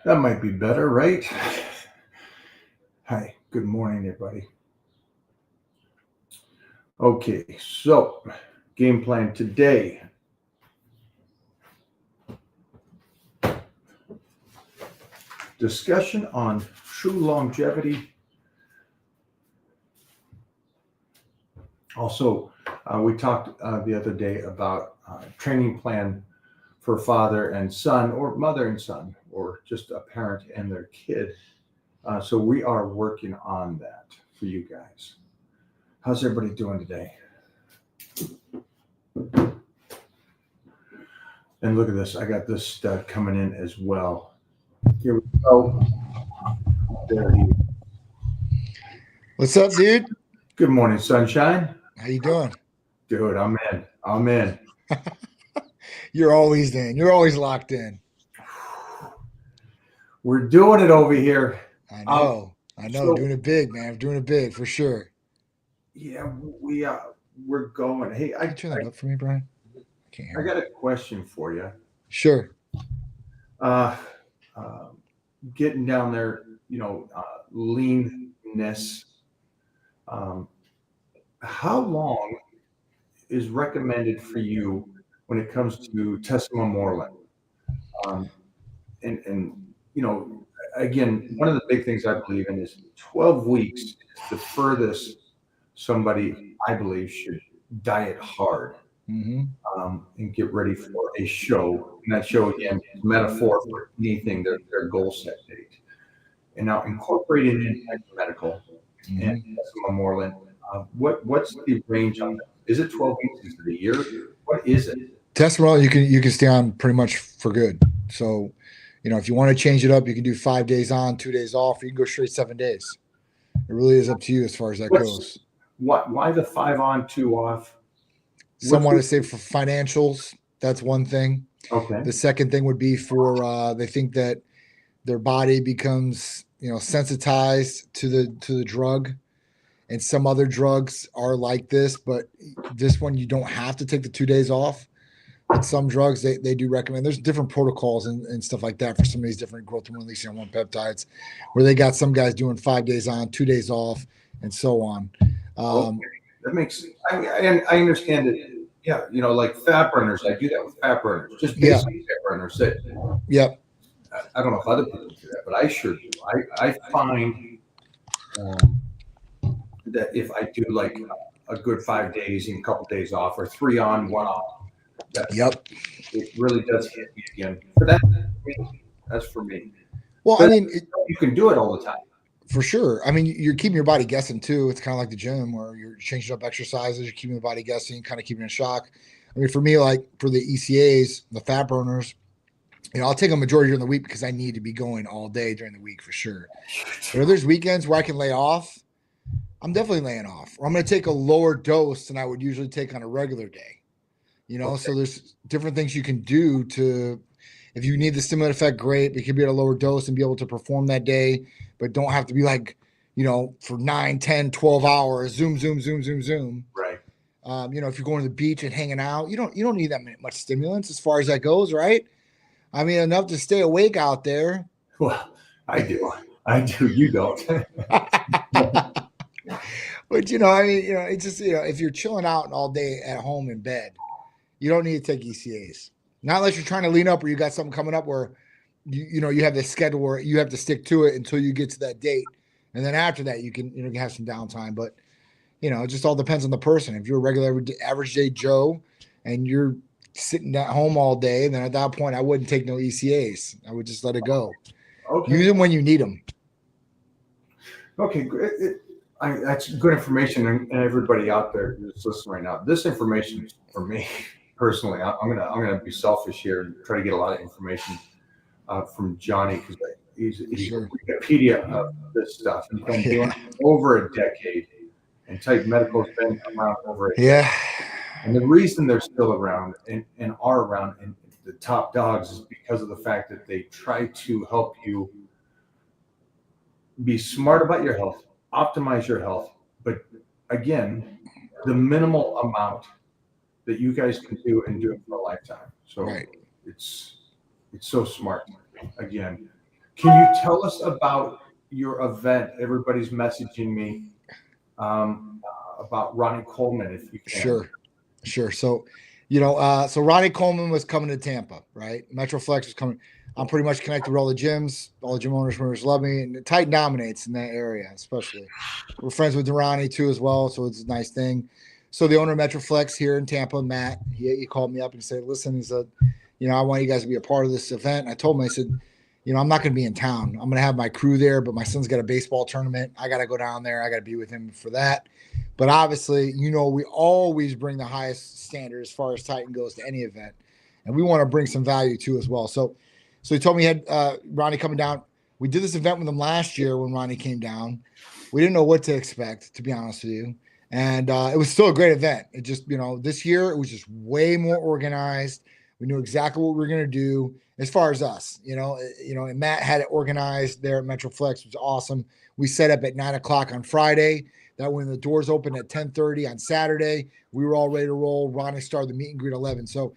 That might be better, right? Hi, good morning, everybody. Okay, so game plan today. Discussion on true longevity. Also, we talked the other day about training plan for father and son, or mother and son, or just a parent and their kid. So we are working on that for you guys. How's everybody doing today? And look at this. I got this stud coming in as well. Here we go. There he is. What's up, dude? Good morning, sunshine. How you doing? Dude, I'm in. I'm in. You're always in. You're always locked in. We're doing it over here. I Um, know. I know. so Doing it big, man. Doing it big for sure. yeah, we we're going. Hey, Can you turn that up for me, Brian? I can't I hear got him. a question for you. Sure. Uh, uh, Getting down there, leanness. Um, how long is recommended for you when it comes to tesamorelin? Um, and you know, again, one of the big things I believe in is 12 weeks is the furthest somebody, I believe, should diet hard Mm-hmm. and get ready for a show. And that show, again, is metaphor for anything, their goal set date. And now incorporating in medical and Mm-hmm. Moreland, what's the range on that? Is it 12 weeks? Is it a year? What is it? Testimonial, you can stay on pretty much for good. So, if you want to change it up, you can do 5 days on, 2 days off. Or you can go straight 7 days. It really is up to you as far as that What's goes. why the 5 on, 2 off? Some What's want the to say for financials. That's one thing. okay? The second thing would be for they think that their body becomes sensitized to the drug, and some other drugs are like this, but this one you don't have to take the 2 days off. But some drugs they do recommend. There's different protocols and stuff like that for some of these different growth hormone releasing hormone peptides, where they got some guys doing 5 days on, 2 days off, and so on. Okay, Um, that makes. I understand it. Yeah, like fat burners. I do that with fat burners, just yeah, basic fat burners. That yep, I don't know if other people do that, but I sure do. I find um, that if I do like a good 5 days and a couple days off, or 3 on, 1 off, that yep. it really does hit me again. For that, that's for me. Well, I But mean, you can do it all the time. for sure. I mean, you're keeping your body guessing too. It's kind of like the gym where you're changing up exercises, you're keeping the body guessing, kind of keeping it in shock. I mean, for me, like for the ECAs, the fat burners, I'll take a majority during the week because I need to be going all day during the week for sure. But if there's weekends where I can lay off, I'm definitely laying off. Or I'm going to take a lower dose than I would usually take on a regular day. Okay. So there's different things you can do to, if you need the stimulant effect, great. But you can be at a lower dose and be able to perform that day, but don't have to be like, for 9, 10, 12 hours, zoom, zoom, zoom, zoom, zoom. Right. If you're going to the beach and hanging out, you don't need that much stimulants as far as that goes, right? I mean, enough to stay awake out there. Well, I do. I do. You don't. But I mean, it's just if you're chilling out all day at home in bed, you don't need to take ECAs. Not unless you're trying to lean up or you got something coming up where you have this schedule where you have to stick to it until you get to that date, and then after that you can have some downtime. But it just all depends on the person. If you're a regular average day Joe and you're sitting at home all day, then at that point I wouldn't take no ECAs. I would just let it go. Okay. Use them when you need them. Okay. That's good information, and everybody out there who's listening right now. This information is for me personally. I'm gonna be selfish here and try to get a lot of information from Johnny because he's Sure. Wikipedia of this stuff. He's been doing Yeah. it over a decade, and Type Medical's been around over a decade. Yeah. And the reason they're still around and are around and the top dogs is because of the fact that they try to help you be smart about your health, optimize your health, but again, the minimal amount that you guys can do and do it for a lifetime. So Right. it's it's so smart. Again, Can you tell us about your event? Everybody's messaging me about Ronnie Coleman, if you can. Sure. So, so Ronnie Coleman was coming to Tampa, right? Metroflex was coming. I'm pretty much connected with all the gyms. All the gym owners love me, and Titan dominates in that area, especially. We're friends with Ronnie too as well, so it's a nice thing. So the owner of Metroflex here in Tampa, Matt, he called me up and said, "Listen," he said, "I want you guys to be a part of this event." And I told him, I said, I'm not going to be in town. I'm going to have my crew there, but my son's got a baseball tournament. I got to go down there. I got to be with him for that. But obviously, we always bring the highest standard as far as Titan goes to any event, and we want to bring some value too as well. So he told me he had Ronnie coming down. We did this event with him last year when Ronnie came down. We didn't know what to expect, to be honest with you, and it was still a great event. It just, this year it was just way more organized. We knew exactly what we were going to do as far as us, and Matt had it organized there at Metroflex. It was awesome. We set up at 9:00 on Friday. That when the doors opened at 10:30 on Saturday, we were all ready to roll. Ronnie started the meet and greet 11. So,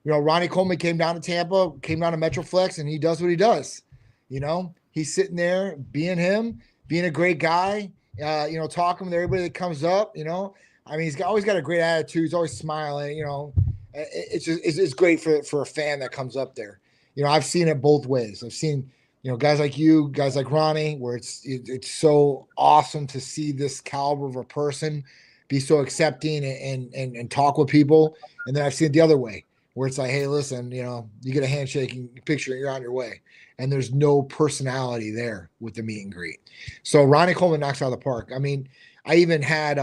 Ronnie Coleman came down to Tampa, came down to Metroflex, and he does what he does. He's sitting there being him, being a great guy, talking with everybody that comes up, he's always got a great attitude. He's always smiling, it's great for a fan that comes up there. I've seen it both ways. I've seen, guys like you, guys like Ronnie, where it's so awesome to see this caliber of a person be so accepting and talk with people. And then I've seen it the other way, where it's like, hey, listen, you get a handshake and picture and you're on your way. And there's no personality there with the meet and greet. So Ronnie Coleman knocks out of the park. I even had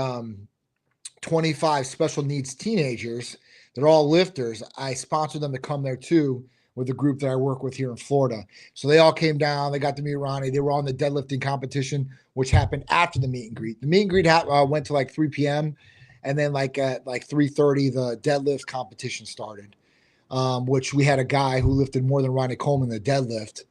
25 special needs teenagers. They're all lifters. I sponsored them to come there too with the group that I work with here in Florida. So they all came down. They got to meet Ronnie. They were on the deadlifting competition, which happened after the meet and greet. The meet and greet went to like 3 p.m. And then at 3:30, the deadlift competition started, which we had a guy who lifted more than Ronnie Coleman in the deadlift.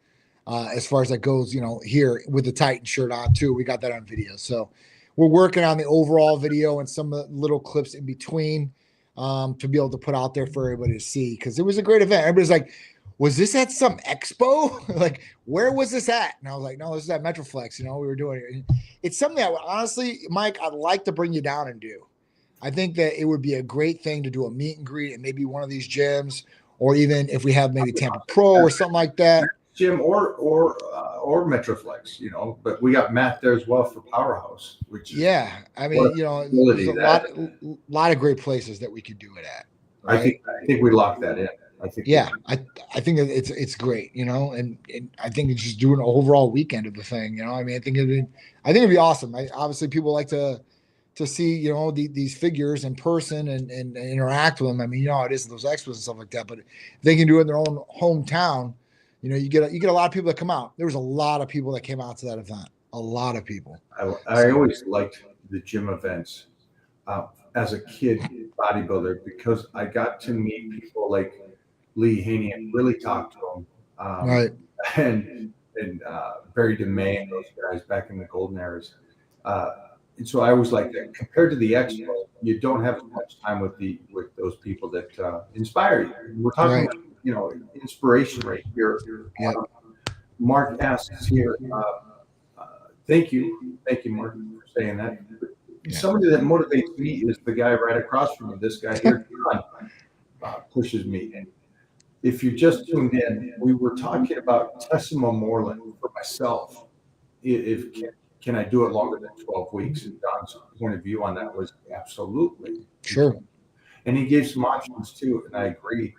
As far as that goes, here with the Titan shirt on too. We got that on video. So we're working on the overall video and some of the little clips in between to be able to put out there for everybody to see, because it was a great event. Everybody's like, was this at some expo? Like, where was this at? And I was like, no, this is at Metroflex. We were doing it. It's something that honestly, Mike, I'd like to bring you down and do. I think that it would be a great thing to do a meet and greet at maybe one of these gyms, or even if we have maybe Tampa Pro or something like that. Gym or Metroflex, but we got Matt there as well for Powerhouse, which is there's a lot of great places that we could do it at. Right? I think we locked that in. I think it's great, and I think it's just doing an overall weekend of the thing. I think it'd be awesome. Obviously people like to see, these figures in person and interact with them. It is those expos and stuff like that, but if they can do it in their own hometown, you get a lot of people that come out. There was a lot of people that came out to that event. A lot of people. I always liked the gym events as a kid bodybuilder, because I got to meet people like Lee Haney and really talk to him. Right. And Barry DeMay and those guys back in the golden eras. And so I always like that. Compared to the expo, you don't have as much time with those people that inspire you. We're talking about, inspiration right here. Yep. Mark asks here, thank you, Mark, for saying that. Somebody that motivates me is the guy right across from me. This guy here, John, pushes me. And if you just tuned in, we were talking about Tessima Moreland for myself. Can I do it longer than 12 weeks? And John's point of view on that was absolutely. Sure. And he gave some options too, and I agree.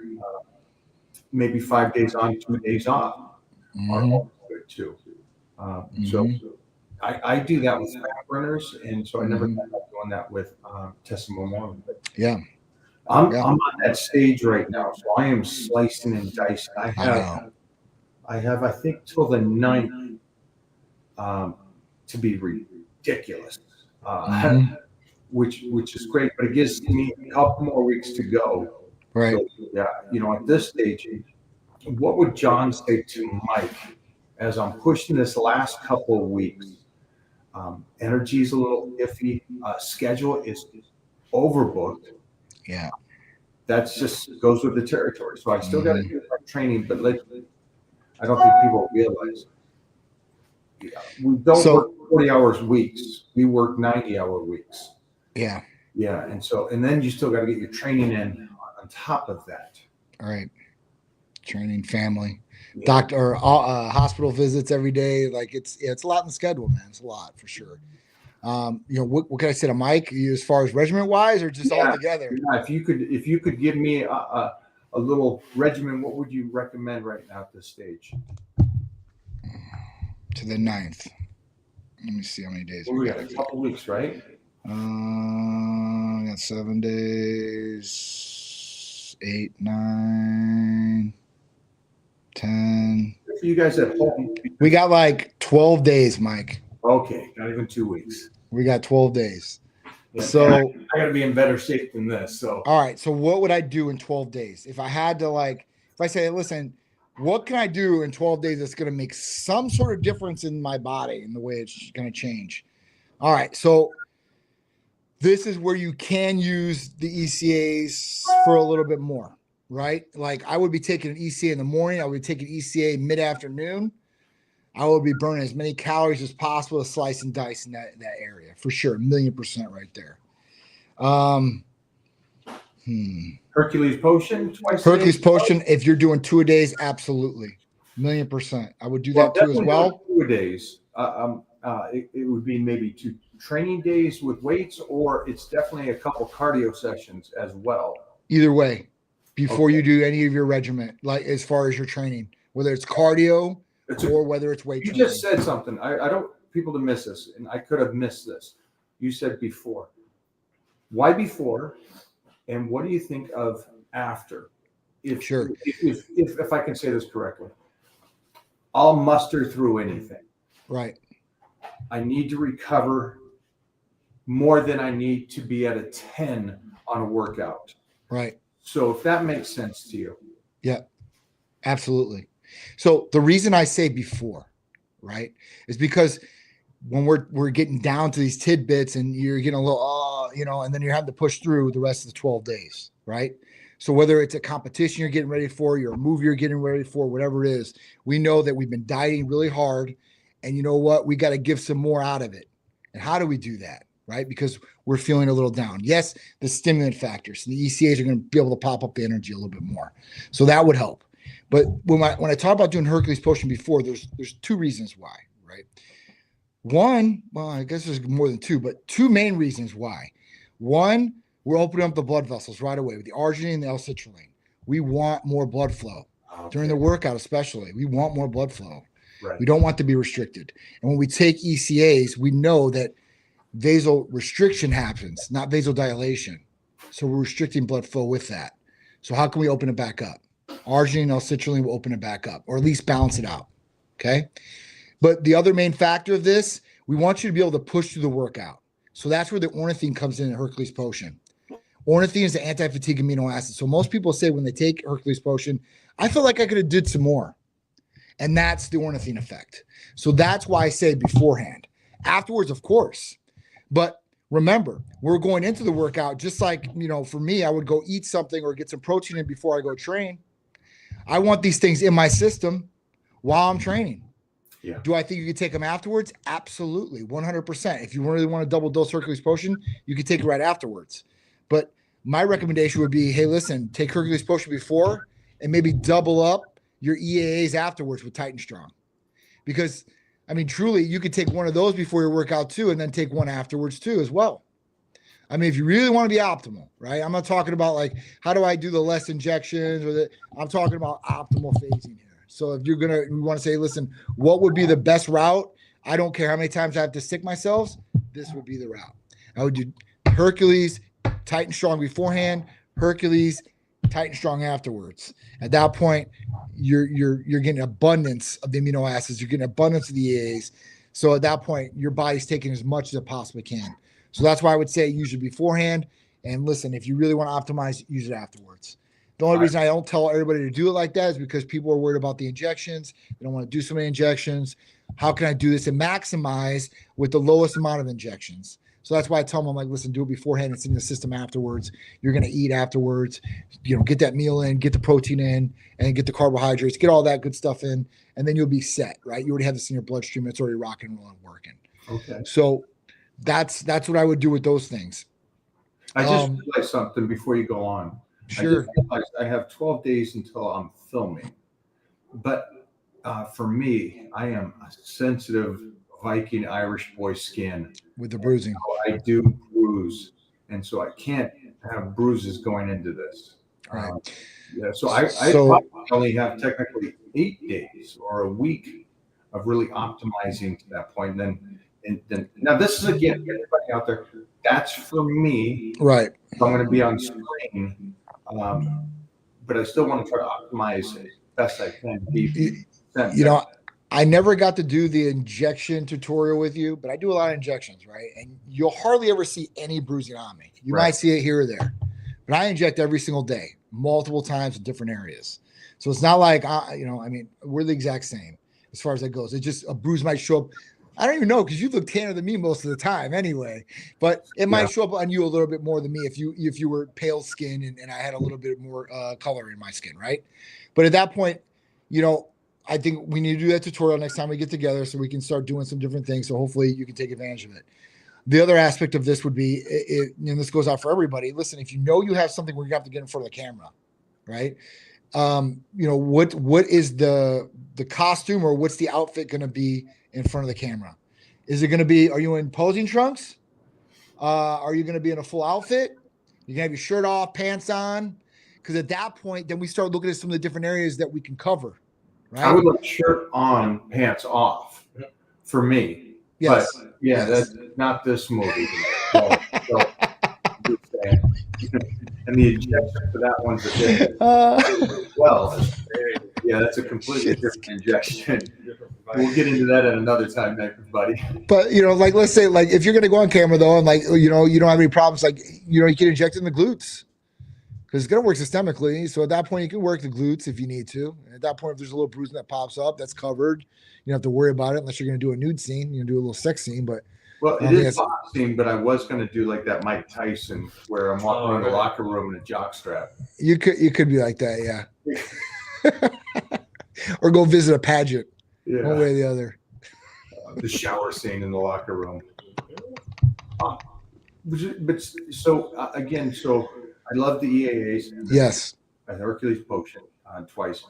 Maybe 5 days on, 2 days off are also good too. So I do that with fat runners, and so I never thought about doing that with Tessima Moreland. I'm on that stage right now, so I am slicing and dicing. I have I think till the 9th to be ridiculous, which is great, but it gives me a couple more weeks to go. Right. So, at this stage, what would John say to Mike as I'm pushing this last couple of weeks? Energy is a little iffy. Schedule is overbooked. Yeah. That's just goes with the territory. So I still got to do my training, but I don't think people realize we don't So- work 40 hours weeks. We work 90-hour weeks. Yeah. Yeah. And then you still got to get your training in on top of that. All right. Training, family, Yeah. doctor, or hospital visits every day. Like it's a lot in the schedule, man. It's a lot for sure. What can I say to Mike as far as regiment wise, or just all together? Yeah, if you could give me a little regimen, what would you recommend right now at this stage? To the 9th. Let me see how many days We got a couple weeks, right? We got 7 days, 8, 9, 10. For you guys at home. We got like 12 days, Mike. Okay, not even 2 weeks. We got 12 days. Yeah, So I got to be in better shape than this. So all right. So what would I do in 12 days? If I had to if I say, listen, what can I do in 12 days that's going to make some sort of difference in my body and the way it's going to change? All right. So this is where you can use the ECAs for a little bit more, right? Like I would be taking an ECA in the morning. I would be taking ECA mid-afternoon. I would be burning as many calories as possible to slice and dice in that area for sure. 1,000,000% right there. Hercules potion twice. Hercules potion, if you're doing 2 a days, absolutely. 1,000,000%. I would do that too as well. 2 days. It would be maybe 2 training days with weights, or it's definitely a couple cardio sessions as well. Either way, before you do any of your regiment, like as far as your training, whether it's cardio or whether it's weight You training. just said something. I don't people to miss this, and I could have missed this. You said before. Why before? And what do you think of after? If I can say this correctly, I'll muster through anything. Right. I need to recover more than I need to be at a 10 on a workout. Right. So if that makes sense to you. Yeah, absolutely. So the reason I say before, right, is because when we're getting down to these tidbits and you're getting a little, and then you're having to push through the rest of the 12 days, right? So whether it's a competition you're getting ready for, your move you're getting ready for, whatever it is, we know that we've been dieting really hard, and you know what? We got to give some more out of it. And how do we do that, right? Because we're feeling a little down. Yes, the stimulant factors, the ECAs are going to be able to pop up the energy a little bit more. So that would help. But when I talk about doing Hercules potion before, there's 2 reasons why, right? One, well, I guess there's more than 2, but 2 main reasons why. One, we're opening up the blood vessels right away with the arginine and the L-citrulline. We want more blood flow during the workout, especially. We want more blood flow. Right. We don't want to be restricted. And when we take ECAs, we know that vasal restriction happens, not vasodilation. So we're restricting blood flow with that. So how can we open it back up? Arginine and L-citrulline will open it back up, or at least balance it out. Okay. But the other main factor of this, we want you to be able to push through the workout. So that's where the ornithine comes in Hercules potion. Ornithine is the anti-fatigue amino acid. So most people say when they take Hercules potion, I feel like I could have did some more. And that's the ornithine effect. So that's why I say beforehand. Afterwards, of course. But remember, we're going into the workout just like, for me, I would go eat something or get some protein in before I go train. I want these things in my system while I'm training. Yeah. Do I think you could take them afterwards? Absolutely, 100%. If you really want to double dose Hercules potion, you could take it right afterwards. But my recommendation would be, hey, listen, take Hercules potion before and maybe double up your EAAs afterwards with Titan Strong. Because, truly, you could take one of those before your workout too and then take one afterwards too as well. If you really want to be optimal, right? I'm not talking about how do I do the less injections I'm talking about optimal phasing here. So if you want to say, listen, what would be the best route? I don't care how many times I have to stick myself. This would be the route. I would do Hercules, Titan Strong beforehand, Hercules, Titan Strong afterwards. At that point, you're getting abundance of the amino acids. You're getting abundance of the EAs. So at that point, your body's taking as much as it possibly can. So that's why I would say use it beforehand. And listen, if you really want to optimize, use it afterwards. The only reason I don't tell everybody to do it like that is because people are worried about the injections. They don't want to do so many injections. How can I do this and maximize with the lowest amount of injections? So that's why I tell them, I'm like, listen, do it beforehand. It's in the system afterwards. You're going to eat afterwards, get that meal in, get the protein in, and get the carbohydrates, get all that good stuff in, and then you'll be set, right? You already have this in your bloodstream. It's already rocking and rolling, working. Okay. So that's what I would do with those things. I just realized something before you go on. Sure. I have 12 days until I'm filming, but for me, I am a sensitive Viking Irish boy skin With the bruising. I do bruise, and so I can't have bruises going into this. Right. So I probably only have technically 8 days or a week of really optimizing to that point. And then now this is, again, everybody out there, that's for me. Right. So I'm going to be on screen, but I still want to try to optimize as best I can. I never got to do the injection tutorial with you, but I do a lot of injections, right? And you'll hardly ever see any bruising on me. You might see it here or there, but I inject every single day, multiple times in different areas. So it's not like, we're the exact same as far as that goes. It's just a bruise might show up. I don't even know, because you look tanner than me most of the time anyway, but it might show up on you a little bit more than me if you were pale skin and I had a little bit more color in my skin, right? But at that point, I think we need to do that tutorial next time we get together so we can start doing some different things. So hopefully you can take advantage of it. The other aspect of this would be, and this goes out for everybody. Listen, if you have something where you have to get in front of the camera, right? What is the costume or what's the outfit going to be in front of the camera? Is it going to be, are you in posing trunks? Are you going to be in a full outfit? You're going to have your shirt off, pants on? Because at that point, then we start looking at some of the different areas that we can cover. Right? I would like shirt on, pants off for me. Yes. But that's not this movie. So, and the injection for that one's a bit that's a completely different injection. We'll get into that at another time, everybody. But let's say, if you're gonna go on camera though, and you don't have any problems, you can inject in the glutes. Because it's going to work systemically. So at that point, you can work the glutes if you need to. And at that point, if there's a little bruising that pops up, that's covered. You don't have to worry about it unless you're going to do a nude scene. You can do a little sex scene. But it is boxing, but I was going to do like that Mike Tyson where I'm walking around the locker room in a jock strap. You could be like that, yeah. Or go visit a pageant. Yeah. One way or the other. The shower scene in the locker room. But so again, I love the EAAs. Yes. A Hercules Potion twice.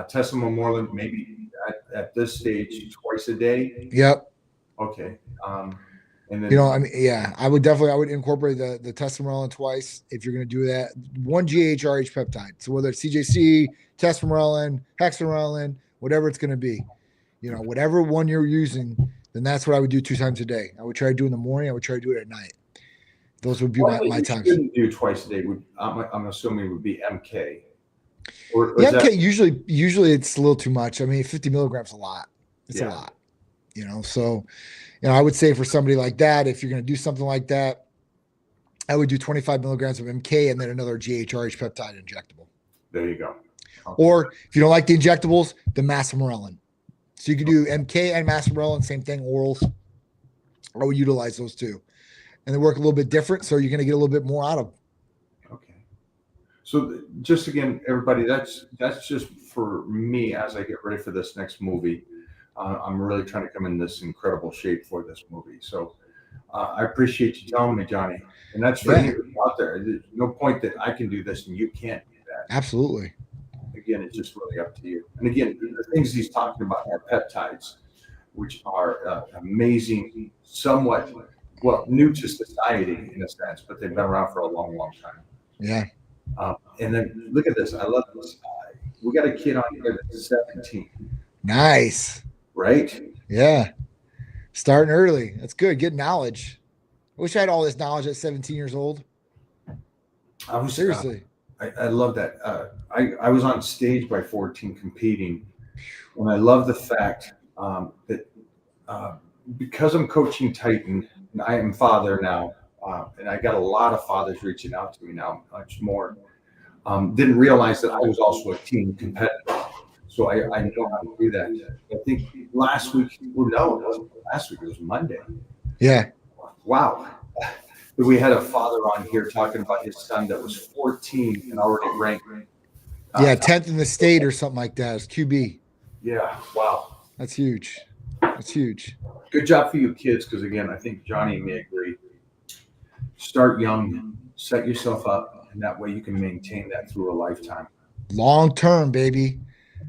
Tessima Moreland, maybe at this stage, twice a day. Yep. Okay. And then, I would incorporate the Tessima twice if you're going to do that. One GHRH peptide. So whether it's CJC, Tessima, Hexamorelin, whatever it's going to be, whatever one you're using, then that's what I would do 2 times a day. I would try to do in the morning. I would try to do it at night. Those would be my times. Shouldn't do twice a day. I'm assuming would be MK. Or MK usually it's a little too much. I mean, 50 milligrams is a lot. It's a lot. So I would say for somebody like that, if you're going to do something like that, I would do 25 milligrams of MK and then another GHRH peptide injectable. There you go. Okay. Or if you don't like the injectables, the Masamorelin. So you could do MK and Masamorelin, same thing, orals. I would utilize those too. And they work a little bit different, so you're going to get a little bit more out of them. Okay. So just again, everybody, that's just for me as I get ready for this next movie. I'm really trying to come in this incredible shape for this movie. So I appreciate you telling me, Johnny. And that's for you out there. There's no point that I can do this and you can't do that. Absolutely. Again, it's just really up to you. And again, the things he's talking about are peptides, which are amazing, somewhat new to society in a sense, but they've been around for a long, long time. Yeah. And then look at this. I love this. We got a kid on here that's 17. Nice. Right? Yeah. Starting early. That's good. Get knowledge. I wish I had all this knowledge at 17 years old. Seriously. I love that. I was on stage by 14 competing, and I love the fact that because I'm coaching Titan, and I am father now, and I got a lot of fathers reaching out to me now, much more. Didn't realize that I was also a team competitor, so I know how to do that. I think last week, it wasn't last week, it was Monday. Yeah. Wow. We had a father on here talking about his son that was 14 and already ranked. Yeah, 10th in the state or something like that. It's QB. Yeah. Wow. That's huge. That's huge. Good job for you kids, because again, I think Johnny may agree. Start young, set yourself up, and that way you can maintain that through a lifetime. Long term, baby.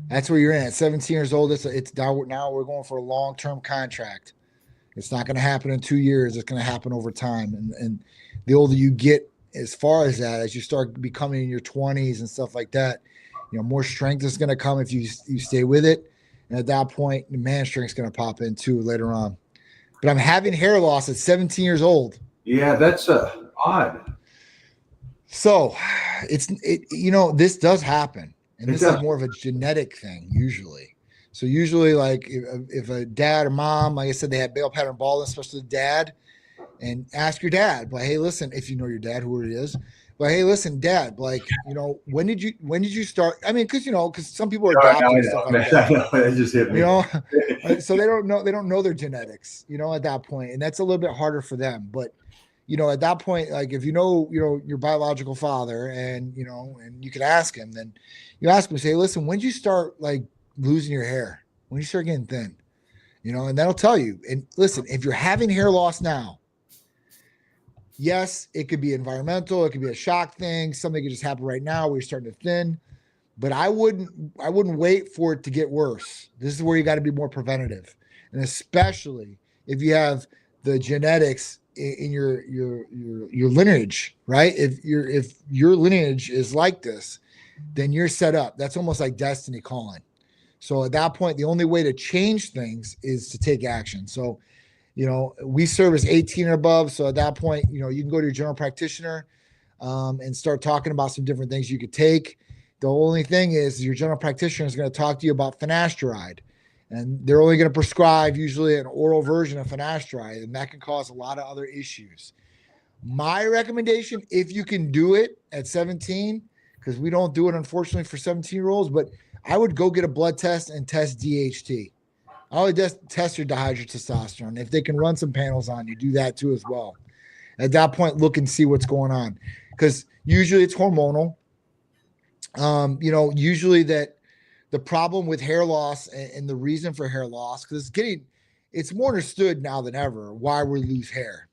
That's where you're in. At 17 years old, it's now we're going for a long term contract. It's not going to happen in 2 years. It's going to happen over time. And the older you get, as far as that, as you start becoming in your 20s and stuff like that, more strength is going to come if you stay with it. And at that point, the man strength is going to pop in too later on. But I'm having hair loss at 17 years old. Yeah, that's odd. So this does happen. And this is more of a genetic thing usually. So usually, like if a dad or mom, like I said, they have bale pattern baldness, especially the dad, and ask your dad, but hey, listen, if you know your dad, who it is, but hey, listen, dad, like, when did you start? I mean, because some people are adopted and stuff like that. I know, that just hit me. So they don't know their genetics, at that point, and that's a little bit harder for them. But at that point, like if your biological father, and and you can ask him, then you ask him, say, listen, when did you start like losing your hair? When you start getting thin? And that'll tell you. And listen, if you're having hair loss now, yes, it could be environmental, it could be a shock thing, something could just happen right now where you're starting to thin. But I wouldn't wait for it to get worse. This is where you got to be more preventative. And especially if you have the genetics in your lineage, right? If your lineage is like this, then you're set up. That's almost like destiny calling. So at that point, the only way to change things is to take action. So, we service 18 or above. So at that point, you can go to your general practitioner and start talking about some different things you could take. The only thing is your general practitioner is going to talk to you about finasteride, and they're only going to prescribe usually an oral version of finasteride, and that can cause a lot of other issues. My recommendation, if you can do it at 17, because we don't do it, unfortunately, for 17-year-olds, but I would go get a blood test and test DHT. I would just test your dihydrotestosterone. If they can run some panels on you, do that too as well. At that point, look and see what's going on, because usually it's hormonal. Usually that the problem with hair loss and the reason for hair loss, because it's more understood now than ever why we lose hair.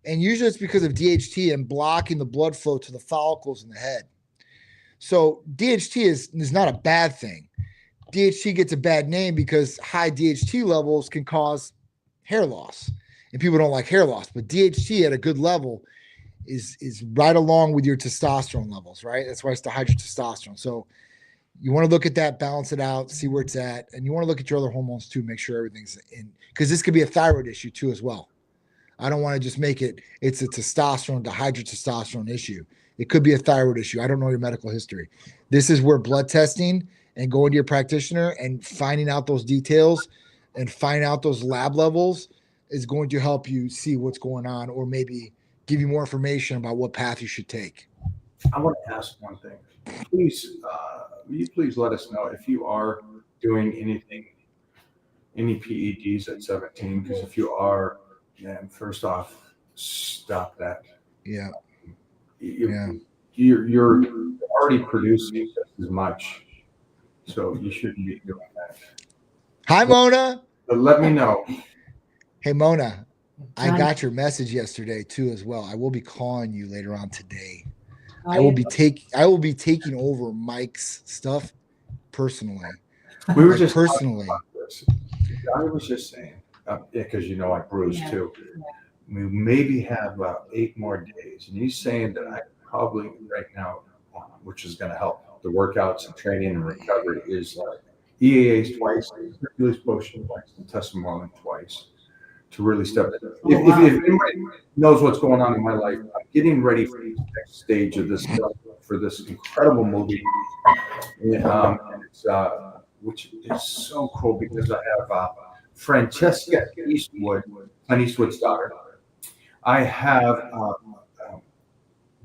And usually it's because of DHT and blocking the blood flow to the follicles in the head. So DHT is not a bad thing. DHT gets a bad name because high DHT levels can cause hair loss, and people don't like hair loss, but DHT at a good level is right along with your testosterone levels, right? That's why it's dihydrotestosterone. So you want to look at that, balance it out, see where it's at, and you want to look at your other hormones too, make sure everything's in, because this could be a thyroid issue too as well. I don't want to just make it's a testosterone, dihydrotestosterone issue. It could be a thyroid issue. I don't know your medical history. This is where blood testing and going to your practitioner and finding out those details and finding out those lab levels is going to help you see what's going on, or maybe give you more information about what path you should take. I want to ask one thing. Please, will you please let us know if you are doing any PEDs at 17? Because if you are, then first off, stop that. Yeah. You're already producing just as much, so you shouldn't be doing that. Hi, Mona. But let me know. Hey, Mona, I got your message yesterday too as well. I will be calling you later on today. I will be taking over Mike's stuff personally. We were just personally. I was just saying, because I bruise too. We maybe have about 8 more days, and he's saying that I probably right now, which is going to help the workouts and training and recovery, is EAAs twice, Hercules Potion twice, and Testimonial twice, to really step in. If anybody knows what's going on in my life, I'm getting ready for the next stage of this for this incredible movie, and it's which is so cool because I have Francesca Eastwood, Clint Eastwood's daughter. I have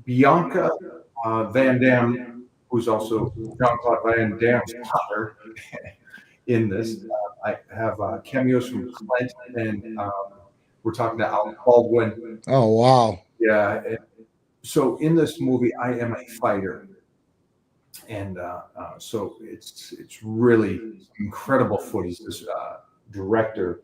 Bianca Van Damme, who's also Jean-Claude Van Damme's daughter in this. I have cameos from Clint and We're talking to Alec Baldwin. Oh, wow. Yeah. So in this movie, I am a fighter. And so it's really incredible footage. This director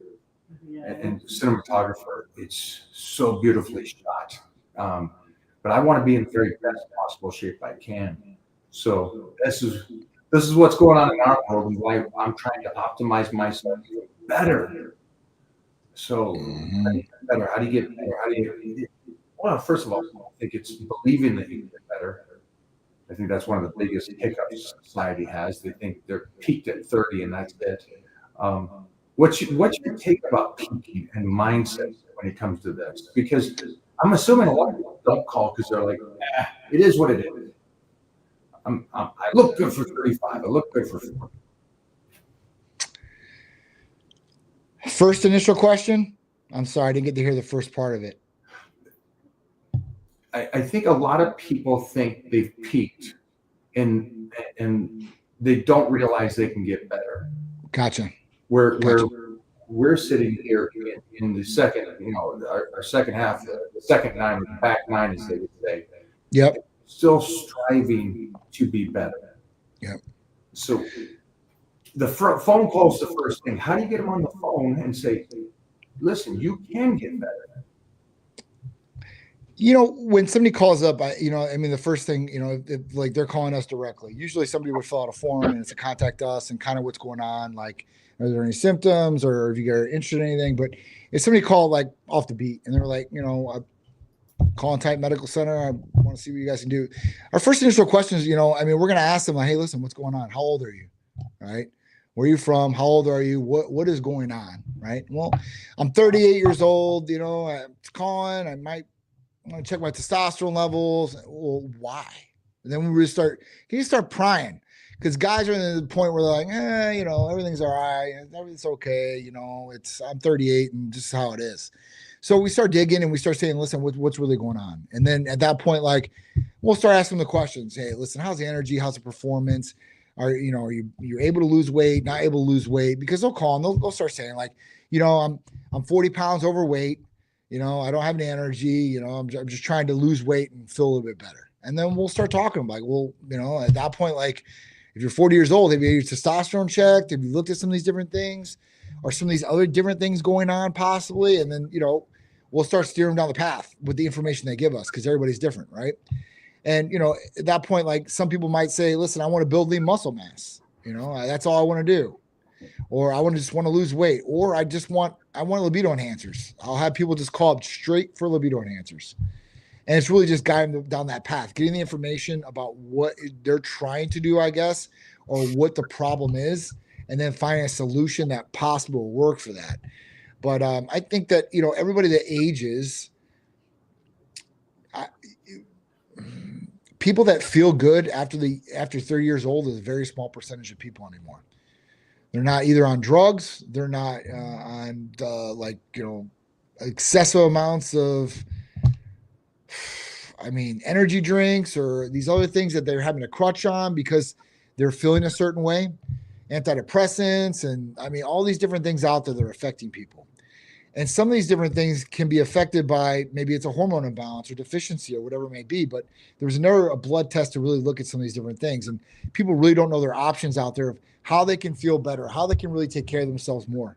and cinematographer, it's so beautifully shot. But I want to be in the very best possible shape I can. So this is what's going on in our world, and why I'm trying to optimize myself better. So how do you get better? How do you get better? How do you? Well, first of all, I think it's believing that you can get better. I think that's one of the biggest hiccups society has. They think they're peaked at 30 and that's it. What's your take about peaking and mindset when it comes to this? Because I'm assuming a lot of people don't call because they're like, it is what it is. I look good for 35. I look good for 40. First initial question. I'm sorry, I didn't get to hear the first part of it. I think a lot of people think they've peaked and they don't realize they can get better. Gotcha. Where we're sitting here in the second, our second half, the second nine, the back nine, as they would say. Yep. Still striving to be better. Yep. So the phone call is the first thing. How do you get them on the phone and say, listen, you can get better? When somebody calls up, the first thing, like they're calling us directly. Usually somebody would fill out a form and it's to contact us and kind of what's going on. Like, are there any symptoms or if you are interested in anything? But if somebody called like off the beat and they're like, I'm calling Type Medical Center, I want to see what you guys can do. Our first initial question is, we're going to ask them like, hey, listen, what's going on? How old are you? Right? Where are you from? How old are you? What is going on? Right? Well, I'm 38 years old. I'm calling. I'm going to check my testosterone levels. Well, why? And then we really start prying because guys are in the point where they're like, everything's all right. Everything's okay. I'm 38 and just how it is. So we start digging and we start saying, listen, what's really going on? And then at that point, like, we'll start asking the questions. Hey, listen, how's the energy? How's the performance? Are you able to lose weight? Not able to lose weight? Because they'll call and they'll start saying like, I'm 40 pounds overweight. I don't have any energy. I'm just trying to lose weight and feel a little bit better. And then we'll start talking like, well, at that point, like if you're 40 years old, have you had your testosterone checked? Have you looked at some of these different things or some of these other different things going on possibly? And then, we'll start steering down the path with the information they give us because everybody's different. Right. And, at that point, like some people might say, listen, I want to build lean muscle mass. That's all I want to do. Or I just want to lose weight, or I want libido enhancers. I'll have people just call up straight for libido enhancers. And it's really just guiding them down that path, getting the information about what they're trying to do, I guess, or what the problem is, and then finding a solution that possibly will work for that. But I think that, everybody that ages, people that feel good after 30 years old is a very small percentage of people anymore. They're not either on drugs. They're not on excessive amounts of, energy drinks or these other things that they're having a crutch on because they're feeling a certain way. Antidepressants and all these different things out there that are affecting people. And some of these different things can be affected by maybe it's a hormone imbalance or deficiency or whatever it may be. But there was never a blood test to really look at some of these different things. And people really don't know their options out there of how they can feel better, how they can really take care of themselves more.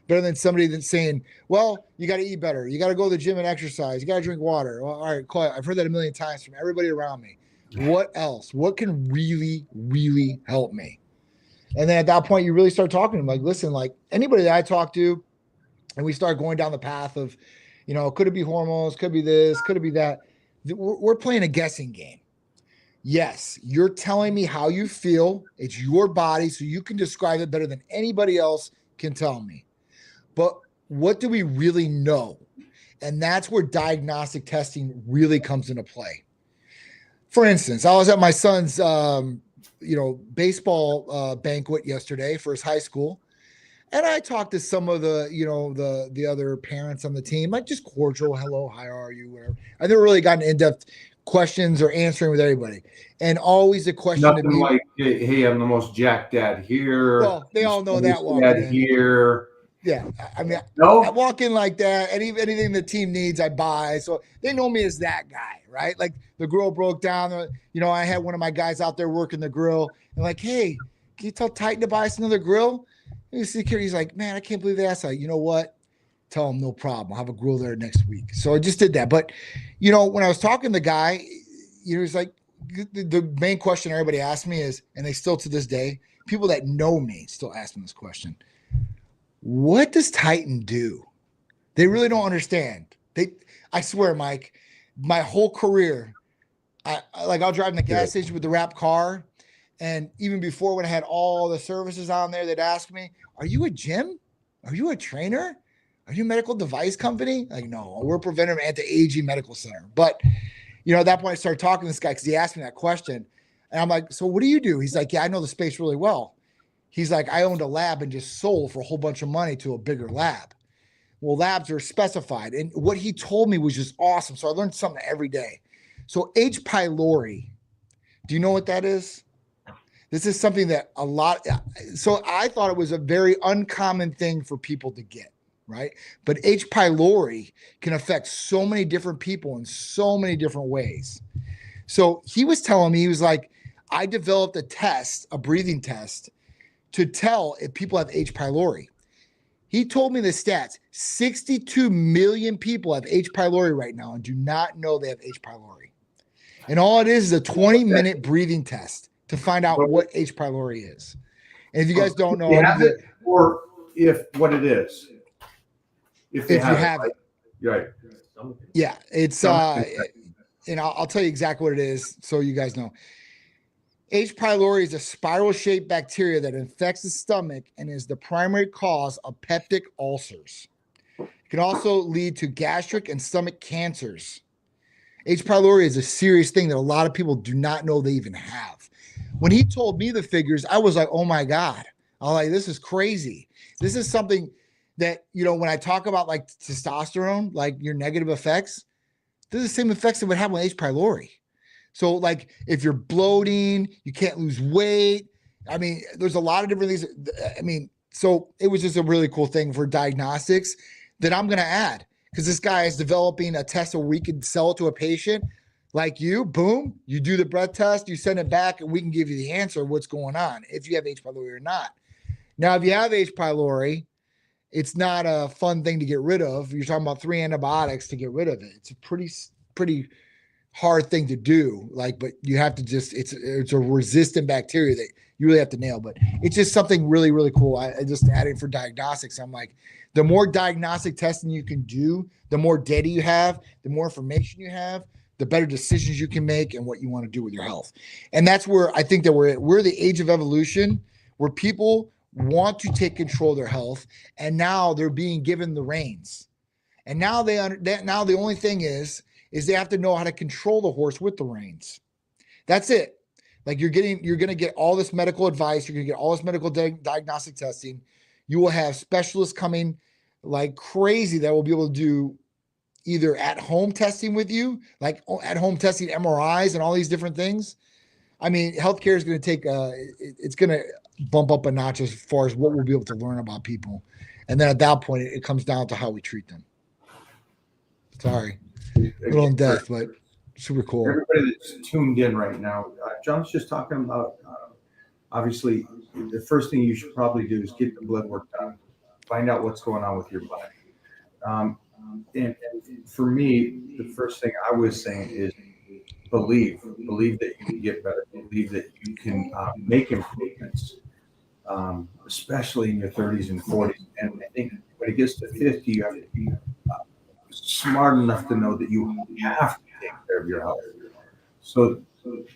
Better than somebody that's saying, well, you got to eat better. You got to go to the gym and exercise. You got to drink water. Well, all right, Claude, I've heard that a million times from everybody around me. What else? What can really, really help me? And then at that point, you really start talking to them like, listen, like anybody that I talk to, and we start going down the path of, could it be hormones? Could it be this? Could it be that? We're playing a guessing game. Yes, you're telling me how you feel. It's your body, so you can describe it better than anybody else can tell me. But what do we really know? And that's where diagnostic testing really comes into play. For instance, I was at my son's, baseball banquet yesterday for his high school. And I talked to some of the, the other parents on the team, like just cordial, hello, how are you, whatever. I never really gotten in-depth questions or answering with everybody. And always a question Nothing to me. Like, hey, I'm the most jacked dad here. Well, they all know that one. Dad here. Yeah, I mean, I No? walk in like that. Anything the team needs, I buy. So they know me as that guy, right? Like the grill broke down. I had one of my guys out there working the grill, and like, hey, can you tell Titan to buy us another grill? And he's like, man, I can't believe they asked that. You know what? Tell him no problem. I'll have a grill there next week. So I just did that. But when I was talking to the guy, he's like, the main question everybody asked me is, and they still to this day, people that know me still ask me this question: what does Titan do? They really don't understand. I swear, Mike, my whole career, I'll drive in the gas station with the wrapped car. And even before, when I had all the services on there, they'd ask me, are you a gym? Are you a trainer? Are you a medical device company? Like, no, we're a preventive anti-aging medical center. But, at that point I started talking to this guy because he asked me that question. And I'm like, so what do you do? He's like, yeah, I know the space really well. He's like, I owned a lab and just sold for a whole bunch of money to a bigger lab. Well, labs are specified. And what he told me was just awesome. So I learned something every day. So H. pylori, do you know what that is? This is something that so I thought it was a very uncommon thing for people to get, right? But H. pylori can affect so many different people in so many different ways. So he was telling me, he was like, I developed a breathing test to tell if people have H. pylori. He told me the stats. 62 million people have H. pylori right now and do not know they have H. pylori. And all it is a 20-minute breathing test to find out what H. pylori is. And if you guys don't know, or what it is. If you have it. Right. Yeah, it's and I'll tell you exactly what it is so you guys know. H. pylori is a spiral-shaped bacteria that infects the stomach and is the primary cause of peptic ulcers. It can also lead to gastric and stomach cancers. H. pylori is a serious thing that a lot of people do not know they even have. When he told me the figures, I was like, oh my God. I'm like, this is crazy. This is something that, when I talk about like testosterone, like your negative effects, they're the same effects that would have with H. pylori. So like if you're bloating, you can't lose weight. I mean, there's a lot of different things. I mean, so it was just a really cool thing for diagnostics that I'm going to add, because this guy is developing a test where we can sell it to a patient like you. Boom, you do the breath test, you send it back, and we can give you the answer of what's going on, if you have H. pylori or not. Now, if you have H. pylori, it's not a fun thing to get rid of. You're talking about 3 antibiotics to get rid of it. It's a pretty hard thing to do. But you have to it's a resistant bacteria that you really have to nail. But it's just something really, really cool. I just added for diagnostics. I'm like, the more diagnostic testing you can do, the more data you have, the more information you have, the better decisions you can make and what you want to do with your health. And that's where I think that we're the age of evolution, where people want to take control of their health, and now they're being given the reins. And now now the only thing is they have to know how to control the horse with the reins. That's it. Like you're going to get all this medical advice. You're going to get all this medical diagnostic testing. You will have specialists coming like crazy that will be able to do either at home testing with you, like at home testing MRIs and all these different things. I mean, healthcare is going to take it's going to bump up a notch as far as what we'll be able to learn about people. And then at that point, it comes down to how we treat them. Sorry. A little in depth, but super cool. Everybody that's tuned in right now, John's just talking about, obviously, the first thing you should probably do is get the blood work done. Find out what's going on with your body. And for me, the first thing I was saying is believe that you can get better. Believe that you can make improvements, especially in your 30s and 40s. And I think when it gets to 50, you have to be smart enough to know that you have to take care of your health. So there's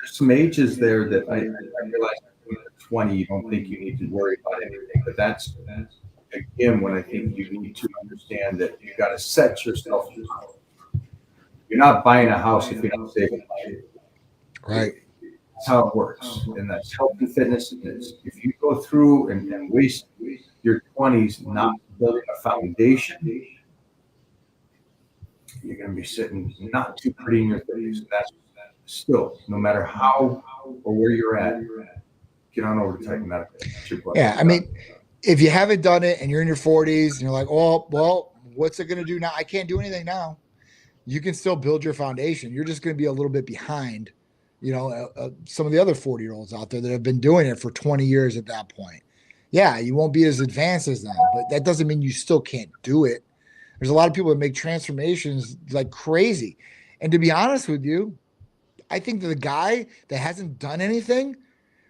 some ages there that I realize when you're 20, you don't think you need to worry about anything. But that's again when I think you need to understand that you got to set yourself up. You're not buying a house if you're not saving money. Right. That's how it works. And that's health and fitness. If you go through and waste your 20s not building a foundation, you're going to be sitting not too pretty in your 30s. And that's still, no matter how or where you're at, get on over to Titan Medical. Yeah, I mean, if you haven't done it and you're in your 40s and you're like, oh, well, what's it going to do now? I can't do anything now. You can still build your foundation. You're just going to be a little bit behind, some of the other 40-year-olds out there that have been doing it for 20 years at that point. Yeah, you won't be as advanced as them, but that doesn't mean you still can't do it. There's a lot of people that make transformations like crazy. And to be honest with you, I think that the guy that hasn't done anything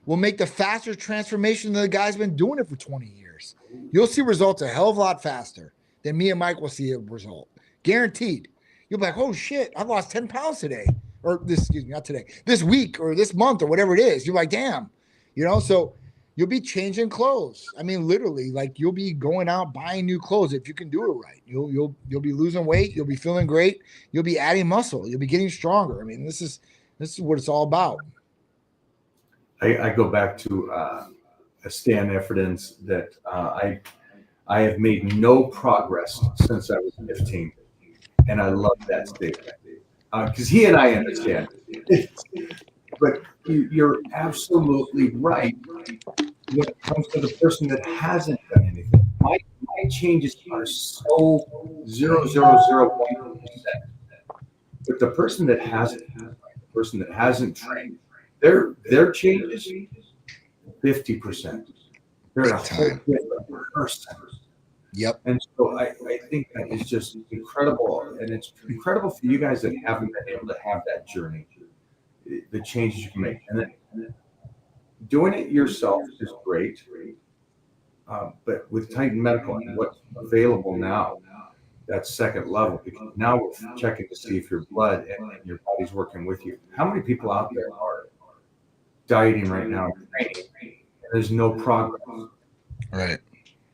will make the faster transformation than the guy's been doing it for 20 years. You'll see results a hell of a lot faster than me and Mike will see a result. Guaranteed. You'll be like, oh shit, I lost 10 pounds today. Or not today, this week or this month or whatever it is. You're like, damn, so you'll be changing clothes. I mean, literally, like you'll be going out buying new clothes if you can do it right. You'll be losing weight. You'll be feeling great. You'll be adding muscle. You'll be getting stronger. I mean, this is what it's all about. I go back to Stan Efferdens that I have made no progress since I was 15, and I love that statement because he and I understand. But you're absolutely right when it comes to the person that hasn't done anything. My changes are so 0.001%. But the person that hasn't trained, their changes 50%. They're a whole different person. Yep. And so I think that is just incredible, and it's incredible for you guys that haven't been able to have that journey. The changes you can make, and then doing it yourself is great. But with Titan Medical and what's available now, that's second level, because now we're checking to see if your blood and your body's working with you. How many people out there are dieting right now and training, and there's no progress? Right.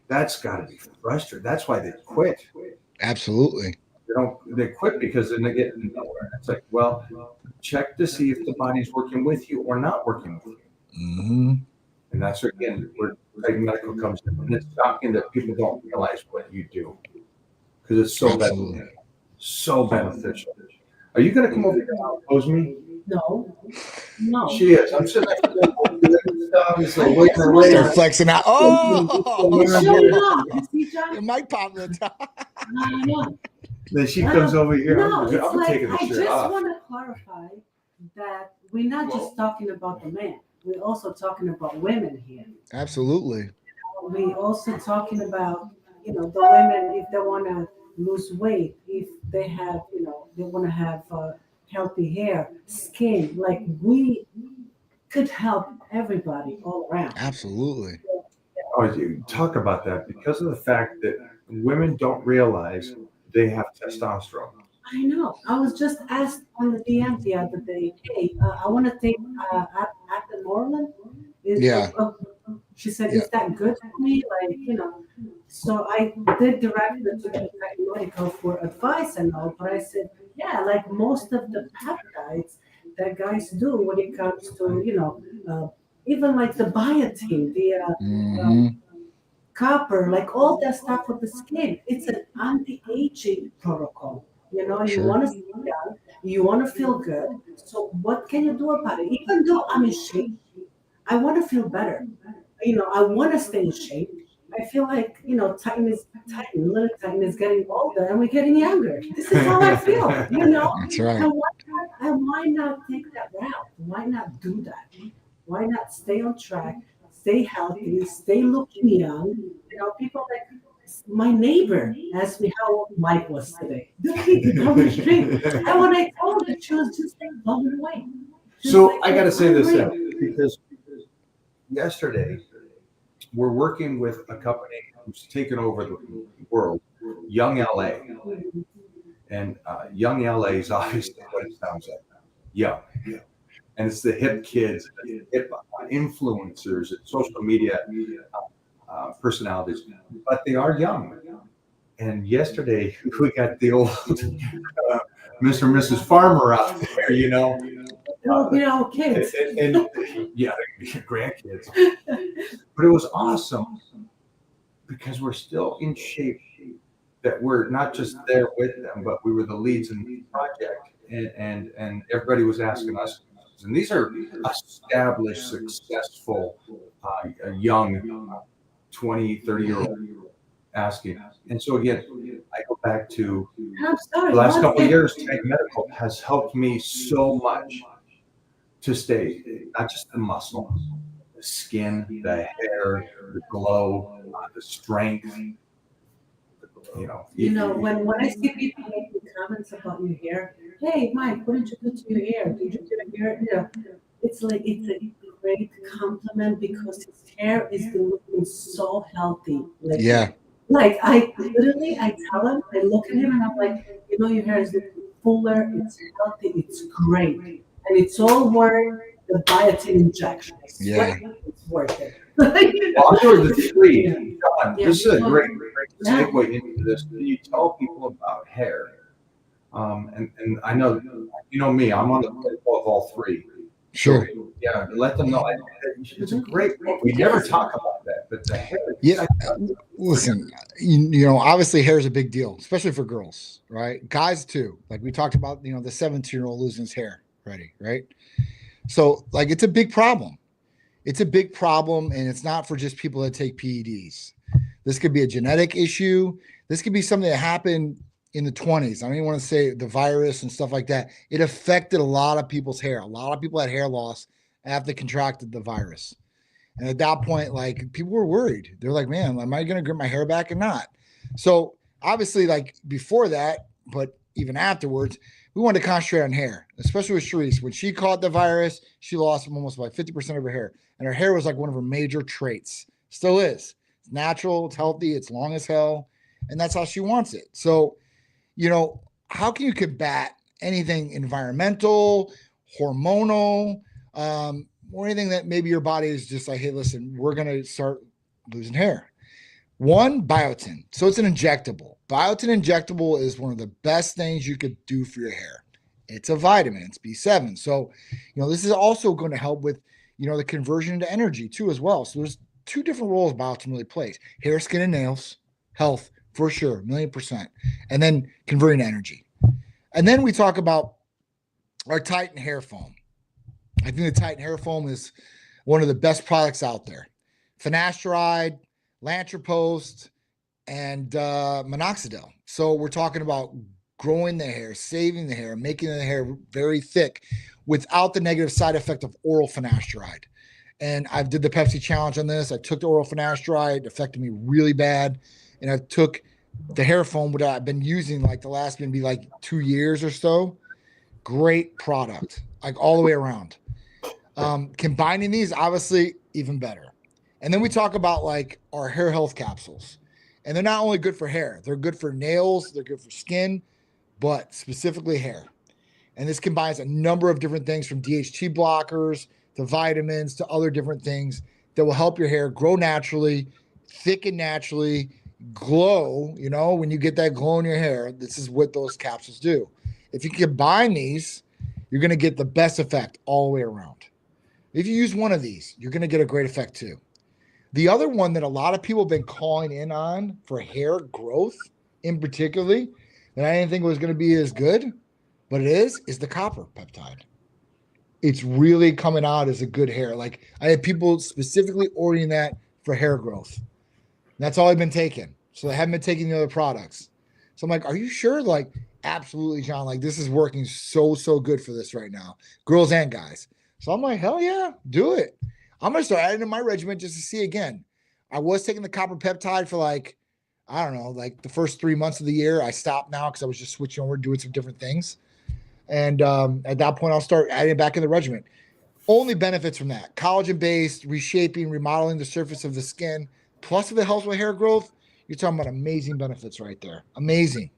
That's got to be frustrating. That's why they quit. Absolutely. They quit because then they get nowhere. It's like, well, check to see if the body's working with you or not working with you. Mm-hmm. And that's again where Titan Medical comes in. And it's shocking that people don't realize what you do because it's so beneficial. Are you going to come over here and oppose me? No. She is. I'm sitting there. Start flexing out. Oh, John? it might pop the top. Then she comes over here. No, it's I'm like, taking the I shirt just off. want to clarify that we're not just talking about the man. We're also talking about women here. Absolutely. We're also talking about, the women, if they want to lose weight, if they have, they want to have healthy hair, skin, like we could help everybody all around. Absolutely. Oh, you talk about that because of the fact that women don't realize they have testosterone. I know. I was just asked on the DM the other day, hey, I want to take Aptamorelin. Yeah. She said, is that good for me? Like, so I did direct her to the medical for advice and all, but I said, yeah, like most of the peptides that guys do when it comes to, even like the biotin, the copper, like all that stuff with the skin, it's an anti-aging protocol. You want to stay young, you want to feel good. So what can you do about it? Even though I'm in shape, I want to feel better. I want to stay in shape. I feel like, little Titan is getting older and we're getting younger. This is how I feel, That's right. And why not take that route? Why not do that? Why not stay on track, stay healthy, stay looking young? People like my neighbor asked me how old Mike was today. Down the street. And when I told her, she was just like blown away. So I got to say this because yesterday we're working with a company who's taken over the world, Young LA. And Young LA is obviously what it sounds like, young. And it's the hip kids, hip influencers, and social media personalities, but they are young. And yesterday we got the old Mr. and Mrs. Farmer out there, kids. And yeah, grandkids. But it was awesome because we're still in shape, that we're not just there with them, but we were the leads in the project. And everybody was asking us, and these are established, successful, young 20, 30-year-old asking. And so again, I go back to I'm sorry. the last what's couple of the- years, Tank Medical has helped me so much to stay, not just the muscle, the skin, the hair, the glow, the strength. When I see people making comments about your hair, hey, Mike, what did you do to your hair? Did you get a hair? It's like it's a great compliment because his hair is looking so healthy. Yeah. Like I tell him, I look at him and I'm like, your hair is looking fuller, it's healthy, it's great. And it's all worth the biotin injection. I swear it's worth it. Well, I'll go to the three. John, Yeah. this is a great Yeah. segue into this. Can you tell people about hair? And I know, me, I'm on the pinnacle of all three. Sure. So, yeah, let them know. It's a great book. We never talk about that, but the hair. Yeah. Listen, obviously hair is a big deal, especially for girls, right? Guys too. Like we talked about, the 17-year-old losing his hair already, right? So like it's a big problem. It's a big problem, and it's not for just people that take PEDs. This could be a genetic issue. This could be something that happened in the 20s. I don't even want to say the virus and stuff like that. It affected a lot of people's hair. A lot of people had hair loss after they contracted the virus. And at that point, like people were worried. They're like, man, am I going to get my hair back or not? So obviously like before that, but even afterwards, we wanted to concentrate on hair, especially with Sharice. When she caught the virus, she lost almost like 50% of her hair. And her hair was like one of her major traits. Still is. It's natural, it's healthy, it's long as hell. And that's how she wants it. So, how can you combat anything environmental, hormonal, or anything that maybe your body is just like, hey, listen, we're going to start losing hair? One, biotin. So it's an injectable. Biotin injectable is one of the best things you could do for your hair. It's a vitamin. It's B7. So, this is also going to help with, the conversion into energy too as well. So there's two different roles biotin really plays: hair, skin, and nails, health for sure, 1,000,000%, and then converting to energy. And then we talk about our Titan hair foam. I think the Titan hair foam is one of the best products out there. Finasteride, Lantrapost, and minoxidil. So we're talking about growing the hair, saving the hair, making the hair very thick without the negative side effect of oral finasteride. And I did the Pepsi challenge on this. I took the oral finasteride. It affected me really bad. And I took the hair foam, which I've been using like the last maybe like 2 years or so. Great product, like all the way around. Combining these, obviously, even better. And then we talk about like our hair health capsules. And they're not only good for hair, they're good for nails, they're good for skin, but specifically hair. And this combines a number of different things from DHT blockers to vitamins to other different things that will help your hair grow naturally, thicken naturally, glow. When you get that glow in your hair, this is what those capsules do. If you combine these, you're going to get the best effect all the way around. If you use one of these, you're going to get a great effect too. The other one that a lot of people have been calling in on for hair growth in particularly, that I didn't think was going to be as good, but it is the copper peptide. It's really coming out as a good hair. Like I had people specifically ordering that for hair growth. That's all I've been taking. So they haven't been taking the other products. So I'm like, are you sure? Like, absolutely, John. Like this is working so good for this right now, girls and guys. So I'm like, hell yeah, do it. I'm going to start adding to my regimen just to see again. I was taking the copper peptide for like, I don't know, like the first 3 months of the year. I stopped now because I was just switching over, doing some different things. And at that point, I'll start adding it back in the regimen. Only benefits from that: collagen-based, reshaping, remodeling the surface of the skin. Plus, if it helps with hair growth, you're talking about amazing benefits right there. Amazing.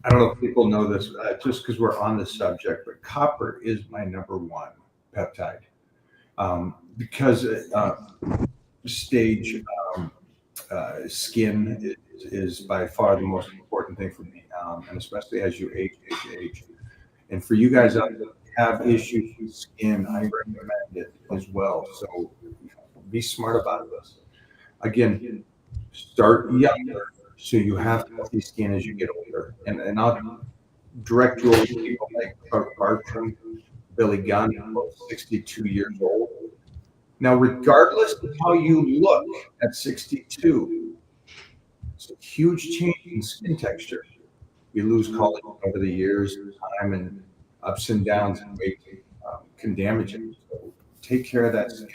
I don't know if people know this, just because we're on the subject, but copper is my number one peptide. Because stage skin is by far the most important thing for me, and especially as you age. And for you guys out there that have issues with skin, I recommend it as well. So be smart about this. Again, start younger so you have healthy skin as you get older. And I'll direct you over to people like Bartram, Billy Gunn, both 62 years old. Now, regardless of how you look at 62, it's a huge change in skin texture. We lose collagen over the years, time, and ups and downs and weight can damage it. So take care of that skin.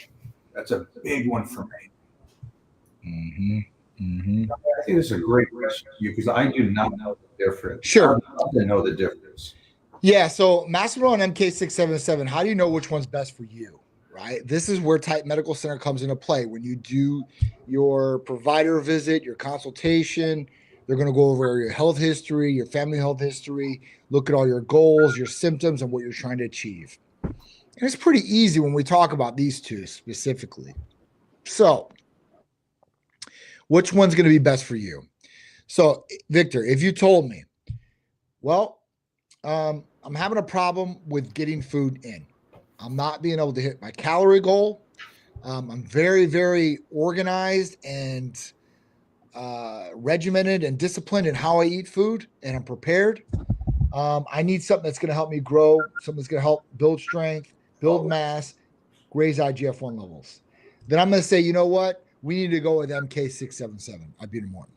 That's a big one for me. I think this is a great question for you because I do not know the difference. Sure. I'd love to know the difference. Yeah. So Mastermind MK677, how do you know which one's best for you? Right. This is where Titan Medical Center comes into play. When you do your provider visit, your consultation, they're going to go over your health history, your family health history, look at all your goals, your symptoms, and what you're trying to achieve. And it's pretty easy when we talk about these two specifically. So, which one's going to be best for you? So, Victor, if you told me, well, I'm having a problem with getting food in. I'm not being able to hit my calorie goal. I'm very, very organized and regimented and disciplined in how I eat food, and I'm prepared. I need something that's going to help me grow, something that's going to help build strength, build mass, raise IGF-1 levels. Then I'm going to say, you know what? We need to go with MK677, ibutamoren.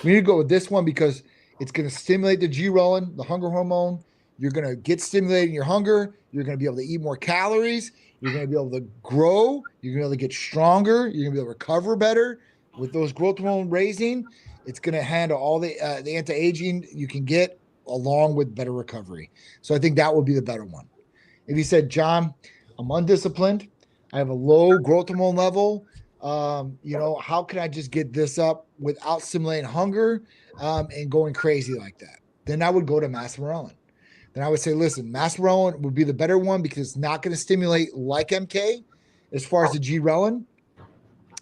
We need to go with this one because it's going to stimulate the G-Relin, the hunger hormone. You're going to get stimulated in your hunger. You're going to be able to eat more calories. You're going to be able to grow. You're going to be able to get stronger. You're going to be able to recover better with those growth hormone raising. It's going to handle all the anti-aging you can get along with better recovery. So I think that would be the better one. If you said, John, I'm undisciplined, I have a low growth hormone level, how can I just get this up without simulating hunger and going crazy like that? Then I would go to Mastermind. Then I would say, listen, Mastermind would be the better one because it's not going to stimulate like MK as far as the G-Relin.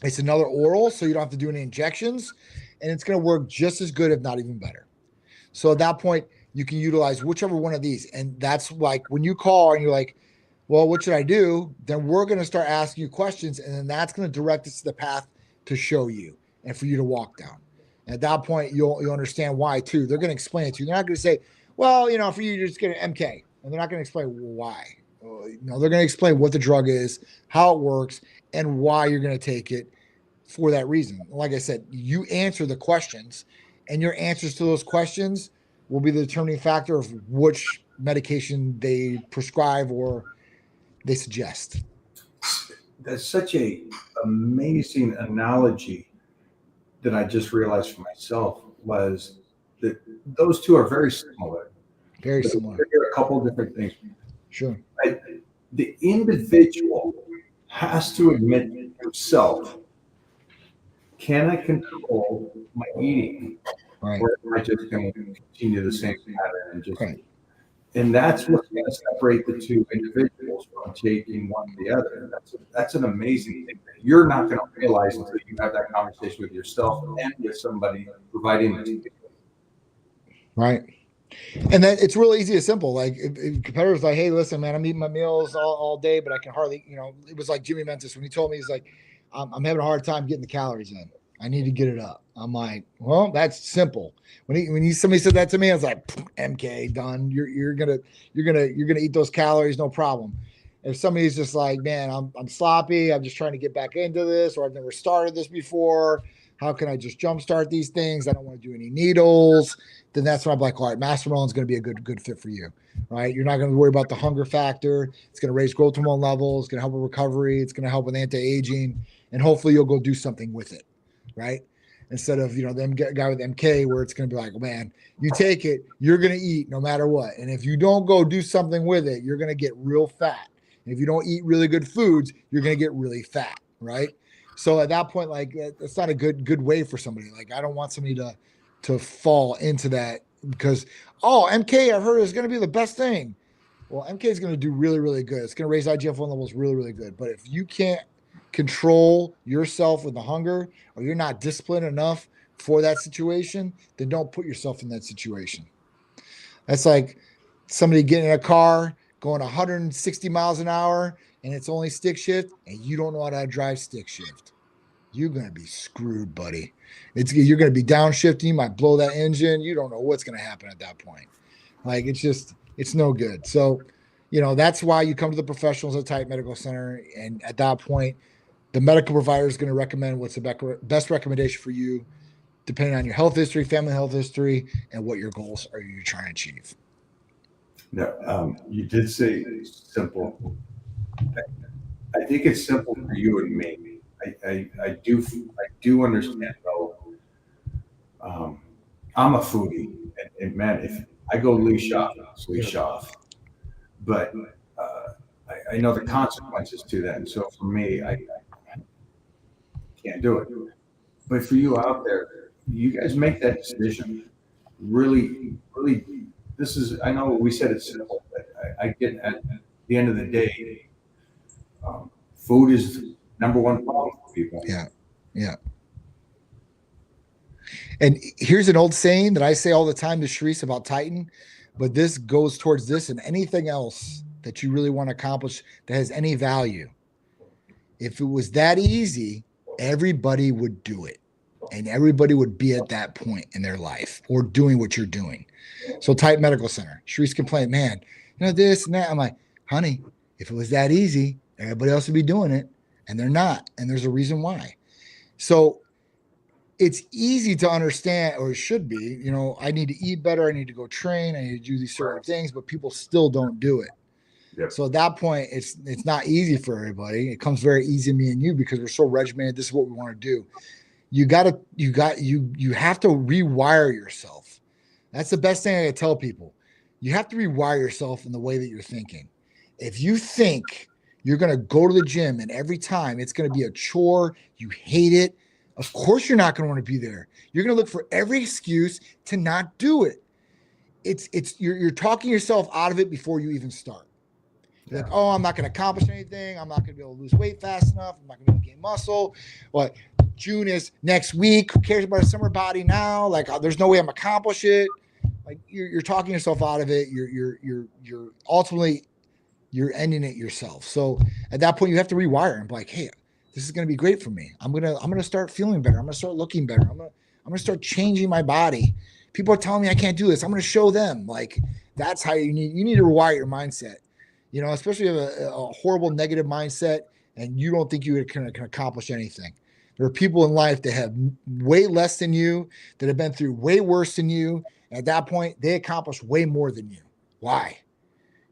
It's another oral, so you don't have to do any injections, and it's going to work just as good, if not even better. So at that point, you can utilize whichever one of these. And that's like when you call and you're like, well, what should I do? Then we're going to start asking you questions, and then that's going to direct us to the path to show you and for you to walk down. And at that point, you'll understand why, too. They're going to explain it to you. They're not going to say, well, for you, just get an MK. And they're not going to explain why. They're going to explain what the drug is, how it works, and why you're going to take it for that reason. Like I said, you answer the questions, and your answers to those questions will be the determining factor of which medication they prescribe or they suggest. That's such a amazing analogy that I just realized for myself was that those two are very similar. Very similar. There are a couple of different things. Sure. The individual has to admit himself, can I control my eating? Right. Or am I just going to continue the same pattern and just Right. And that's what's going to separate the two individuals from taking one to the other. That's an amazing thing that you're not going to realize until you have that conversation with yourself and with somebody providing it to you. Right. And then it's really easy and simple. Like if competitors like, hey, listen, man, I'm eating my meals all day, but I can hardly, it was like Jimmy Mentis when he told me, he's like, I'm having a hard time getting the calories in. I need to get it up. I'm like, well, that's simple. When somebody said that to me, I was like, MK, done. You're gonna eat those calories, no problem. If somebody's just like, man, I'm sloppy, I'm just trying to get back into this, or I've never started this before. How can I just jumpstart these things? I don't want to do any needles. Then that's when I'm like, all right, Mastermind is going to be a good fit for you, right? You're not going to worry about the hunger factor. It's going to raise growth hormone levels. It's going to help with recovery. It's going to help with anti-aging, and hopefully you'll go do something with it, right? Instead of them guy with MK where it's going to be like, man, you take it, you're going to eat no matter what, and if you don't go do something with it, you're going to get real fat. And if you don't eat really good foods, you're going to get really fat, right? So at that point, like that's not a good way for somebody. Like I don't want somebody to fall into that because MK I've heard is going to be the best thing. Well, MK is going to do really, really good. It's going to raise IGF-1 levels really, really good. But if you can't control yourself with the hunger, or you're not disciplined enough for that situation, then don't put yourself in that situation. That's like somebody getting in a car going 160 miles an hour and it's only stick shift and you don't know how to drive stick shift. You're going to be screwed, buddy. You're going to be downshifting. You might blow that engine. You don't know what's going to happen at that point. Like it's no good. So, that's why you come to the professionals at Titan Medical Center. And at that point, the medical provider is going to recommend what's the best recommendation for you, depending on your health history, family health history, and what your goals are you're trying to achieve. No, you did say simple. I think it's simple for you and me. I do understand though. I'm a foodie, and man, if I go leash off, it's leash off. But I know the consequences to that, and so for me, I can't do it. But for you out there, you guys make that decision. Really, really, this is. I know we said it's simple, but I get at the end of the day, food is number one problem for people. Yeah. And here's an old saying that I say all the time to Sharice about Titan, but this goes towards this and anything else that you really want to accomplish that has any value. If it was that easy, everybody would do it. And everybody would be at that point in their life or doing what you're doing. So Titan Medical Center, Sharice complained, man, this and that. I'm like, honey, if it was that easy, everybody else would be doing it. And they're not. And there's a reason why. So it's easy to understand, or it should be, I need to eat better. I need to go train. I need to do these certain things, but people still don't do it. Yep. So at that point, it's not easy for everybody. It comes very easy to me and you because we're so regimented. This is what we want to do. You have to rewire yourself. That's the best thing I can tell people. You have to rewire yourself in the way that you're thinking. If you think you're going to go to the gym and every time it's going to be a chore, you hate it, of course you're not going to want to be there. You're going to look for every excuse to not do it. You're talking yourself out of it before you even start. You're like, oh, I'm not going to accomplish anything. I'm not going to be able to lose weight fast enough. I'm not going to be able to gain muscle. But June is next week. Who cares about a summer body now? Like, there's no way I'm accomplish it. Like, you're talking yourself out of it. You're ultimately you're ending it yourself. So at that point, you have to rewire and be like, hey, this is going to be great for me. I'm gonna start feeling better. I'm gonna start looking better. I'm gonna start changing my body. People are telling me I can't do this. I'm gonna show them. Like, that's how you need to rewire your mindset. Especially if you have a horrible negative mindset and you don't think you can accomplish anything. There are people in life that have way less than you, that have been through way worse than you. And at that point, they accomplish way more than you. Why?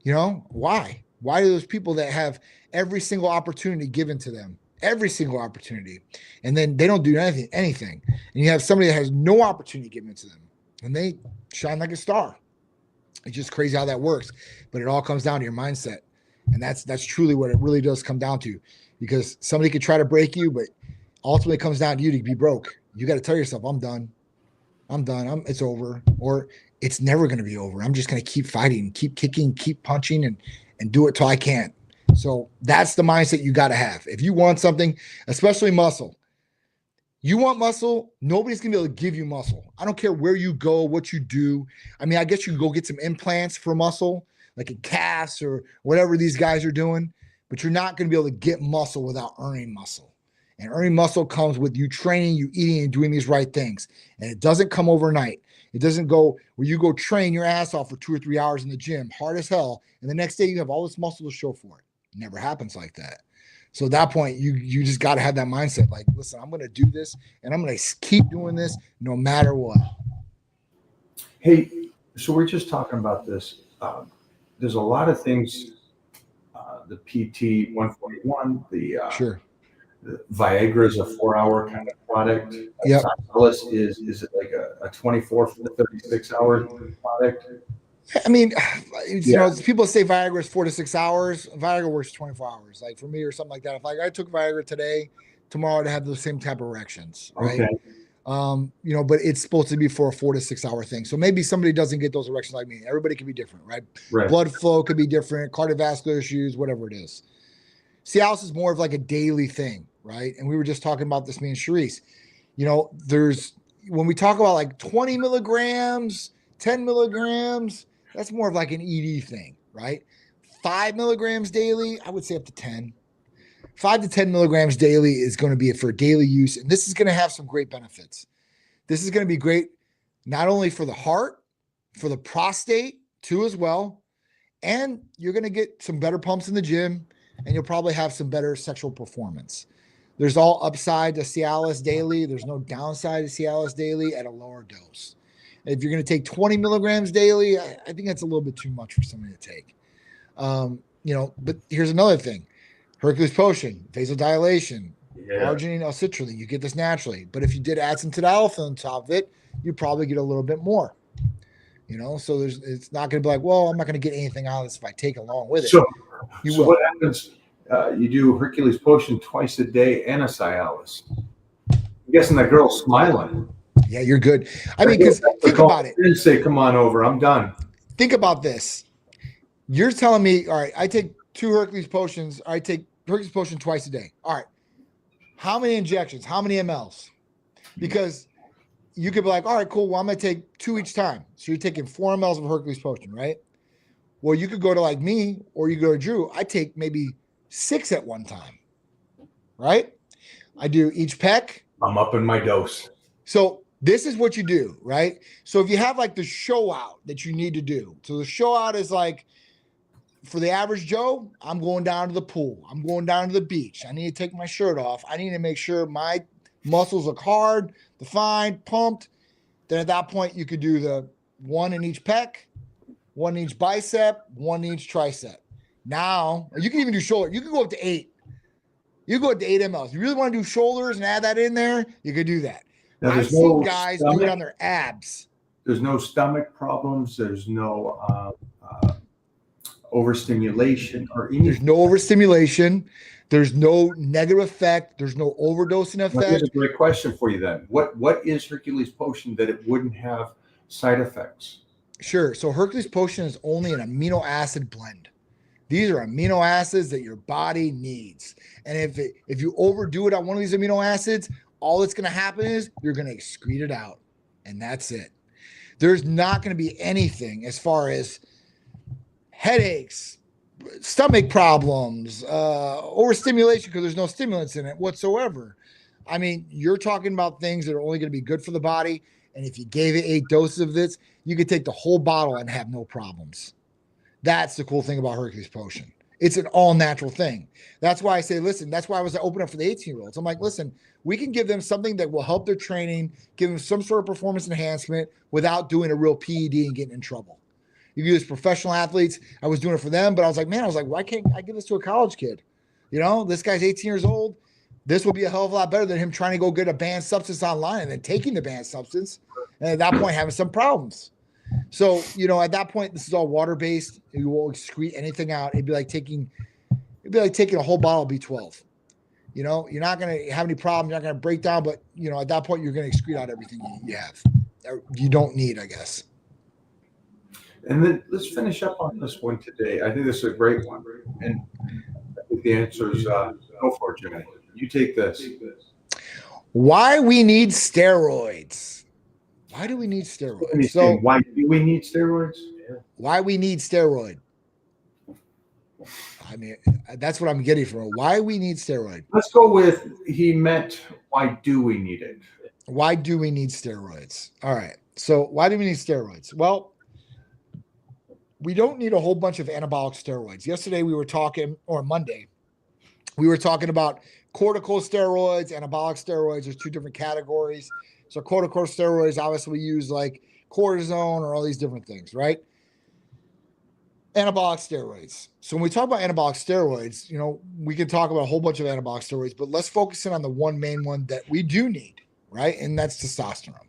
Why? Why do those people that have every single opportunity given to them? Every single opportunity. And then they don't do anything. And you have somebody that has no opportunity given to them and they shine like a star. It's just crazy how that works, but it all comes down to your mindset. And that's truly what it really does come down to, because somebody could try to break you, but ultimately it comes down to you to be broke. You got to tell yourself, I'm done. It's over, or it's never going to be over. I'm just going to keep fighting, keep kicking, keep punching and do it till I can't. So that's the mindset you got to have. If you want something, especially muscle, you want muscle, nobody's going to be able to give you muscle. I don't care where you go, what you do. I mean, I guess you can go get some implants for muscle, like a cast or whatever these guys are doing, but you're not going to be able to get muscle without earning muscle. And earning muscle comes with you training, you eating, and doing these right things. And it doesn't come overnight. It doesn't go where you go train your ass off for 2 or 3 hours in the gym, hard as hell, and the next day you have all this muscle to show for it. It never happens like that. So at that point, you just got to have that mindset. Like, listen, I'm going to do this, and I'm going to keep doing this no matter what. Hey, so we're just talking about this. There's a lot of things. The PT 141, Sure. The Viagra is a 4-hour kind of product. Yep. Cialis is it like a 24 to 36 hour product? I mean, people say Viagra is 4 to 6 hours. Viagra works 24 hours. Like for me or something like that. If I took Viagra today, tomorrow I'd have the same type of erections, right? Okay. But it's supposed to be for a 4 to 6 hour thing. So maybe somebody doesn't get those erections like me. Everybody can be different, right? Blood flow could be different, cardiovascular issues, whatever it is. Cialis is more of like a daily thing, right? And we were just talking about this, me and Sharice. When we talk about like 20 milligrams, 10 milligrams, that's more of like an ED thing, right? 5 milligrams daily, I would say up to 10. 5 to 10 milligrams daily is going to be for daily use. And this is going to have some great benefits. This is going to be great, not only for the heart, for the prostate too, as well. and you're going to get some better pumps in the gym, and you'll probably have some better sexual performance. There's all upside to Cialis daily. There's no downside to Cialis daily at a lower dose. If you're going to take 20 milligrams daily, I think that's a little bit too much for somebody to take. But here's another thing. Hercules Potion, vasodilation, arginine, L-citrulline, you get this naturally. But if you did add some tadalafil on top of it, you probably get a little bit more. So it's not going to be like, well, I'm not going to get anything out of this if I take along with it. So will. What happens? You do Hercules Potion twice a day and a Cialis. I'm guessing that girl's smiling. Yeah, you're good. I mean, because think about it. Didn't say, come on over. I'm done. Think about this. You're telling me, all right, I take 2 Hercules Potions. I take Hercules Potion twice a day. All right. How many injections? How many mLs? Because you could be like, all right, cool. Well, I'm going to take 2 each time. So you're taking 4 mLs of Hercules Potion, right? Well, you could go to like me or you go to Drew. I take maybe 6 at one time, right? I do each peck. I'm up in my dose. So this is what you do, right? So if you have like the show out that you need to do. So the show out is like, for the average Joe, I'm going down to the pool. I'm going down to the beach. I need to take my shirt off. I need to make sure my muscles look hard, defined, pumped. Then at that point, you could do the 1 in each pec, 1 in each bicep, 1 in each tricep. Now, or you can even do shoulder. You can go up to 8. You can go up to 8 mLs. If you really want to do shoulders and add that in there, you could do that. Now, I've seen guys do it on their abs. There's no stomach problems. There's no overstimulation or anything. There's no overstimulation. There's no negative effect. There's no overdosing effect. Here's a great question for you then. What is Hercules Potion that it wouldn't have side effects? Sure. So Hercules Potion is only an amino acid blend. These are amino acids that your body needs. And if you overdo it on one of these amino acids, all that's going to happen is you're going to excrete it out. And that's it. There's not going to be anything as far as headaches, stomach problems, overstimulation because there's no stimulants in it whatsoever. I mean, you're talking about things that are only going to be good for the body. And if you gave it 8 doses of this, you could take the whole bottle and have no problems. That's the cool thing about Hercules Potion. It's an all natural thing. That's why I say, listen, that's why I was open up for the 18-year-olds. I'm like, listen, we can give them something that will help their training, give them some sort of performance enhancement without doing a real PED and getting in trouble. You use professional athletes. I was doing it for them, but I was like, why can't I give this to a college kid? This guy's 18 years old. This will be a hell of a lot better than him trying to go get a banned substance online and then taking the banned substance. And at that point, having some problems. So, at that point, this is all water-based. You won't excrete anything out. It'd be like taking a whole bottle of B12. You're not going to have any problems. You're not going to break down, but, at that point, you're going to excrete out everything you have. You don't need, I guess. And then let's finish up on this one today. I think this is a great one. And I think the answer is go for it, Jimmy. You take this. Why we need steroids. Why do we need steroids? So why do we need steroids? Why we need steroid. I mean, that's what I'm getting from. Why we need steroid. Let's go with he meant why do we need it? Why do we need steroids? All right. So why do we need steroids? Well, we don't need a whole bunch of anabolic steroids. Yesterday we were talking, or Monday, we were talking about corticosteroids, anabolic steroids. There's 2 different categories. So corticosteroids, obviously we use like cortisone or all these different things, right? Anabolic steroids. So when we talk about anabolic steroids, we can talk about a whole bunch of anabolic steroids, but let's focus in on the one main one that we do need, right? And that's testosterone.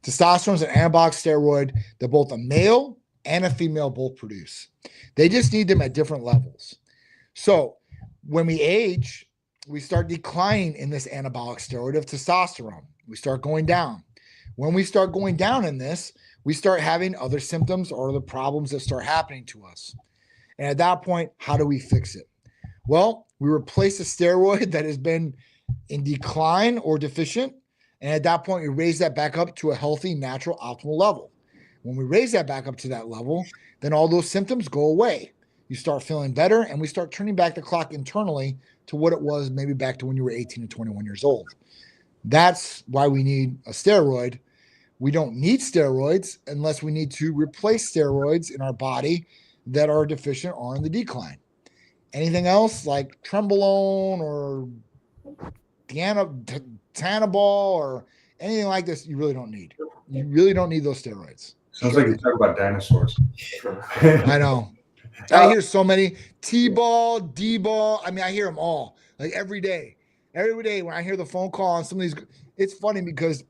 Testosterone is an anabolic steroid that both a male and a female both produce. They just need them at different levels. So when we age, we start declining in this anabolic steroid of testosterone. We start going down. When we start going down in this, we start having other symptoms or other problems that start happening to us. And at that point, how do we fix it? Well, we replace a steroid that has been in decline or deficient. And at that point, we raise that back up to a healthy, natural, optimal level. When we raise that back up to that level, then all those symptoms go away. You start feeling better, and we start turning back the clock internally to what it was maybe back to when you were 18 to 21 years old. That's why we need a steroid. We don't need steroids unless we need to replace steroids in our body that are deficient are in the decline. Anything else like Trembolone or Tanabol or anything like this, you really don't need. You really don't need those steroids. Sounds like you talk about dinosaurs. I know. I hear so many T-ball, D-ball. I mean, I hear them all like every day. Every day when I hear the phone call on some of these, it's funny because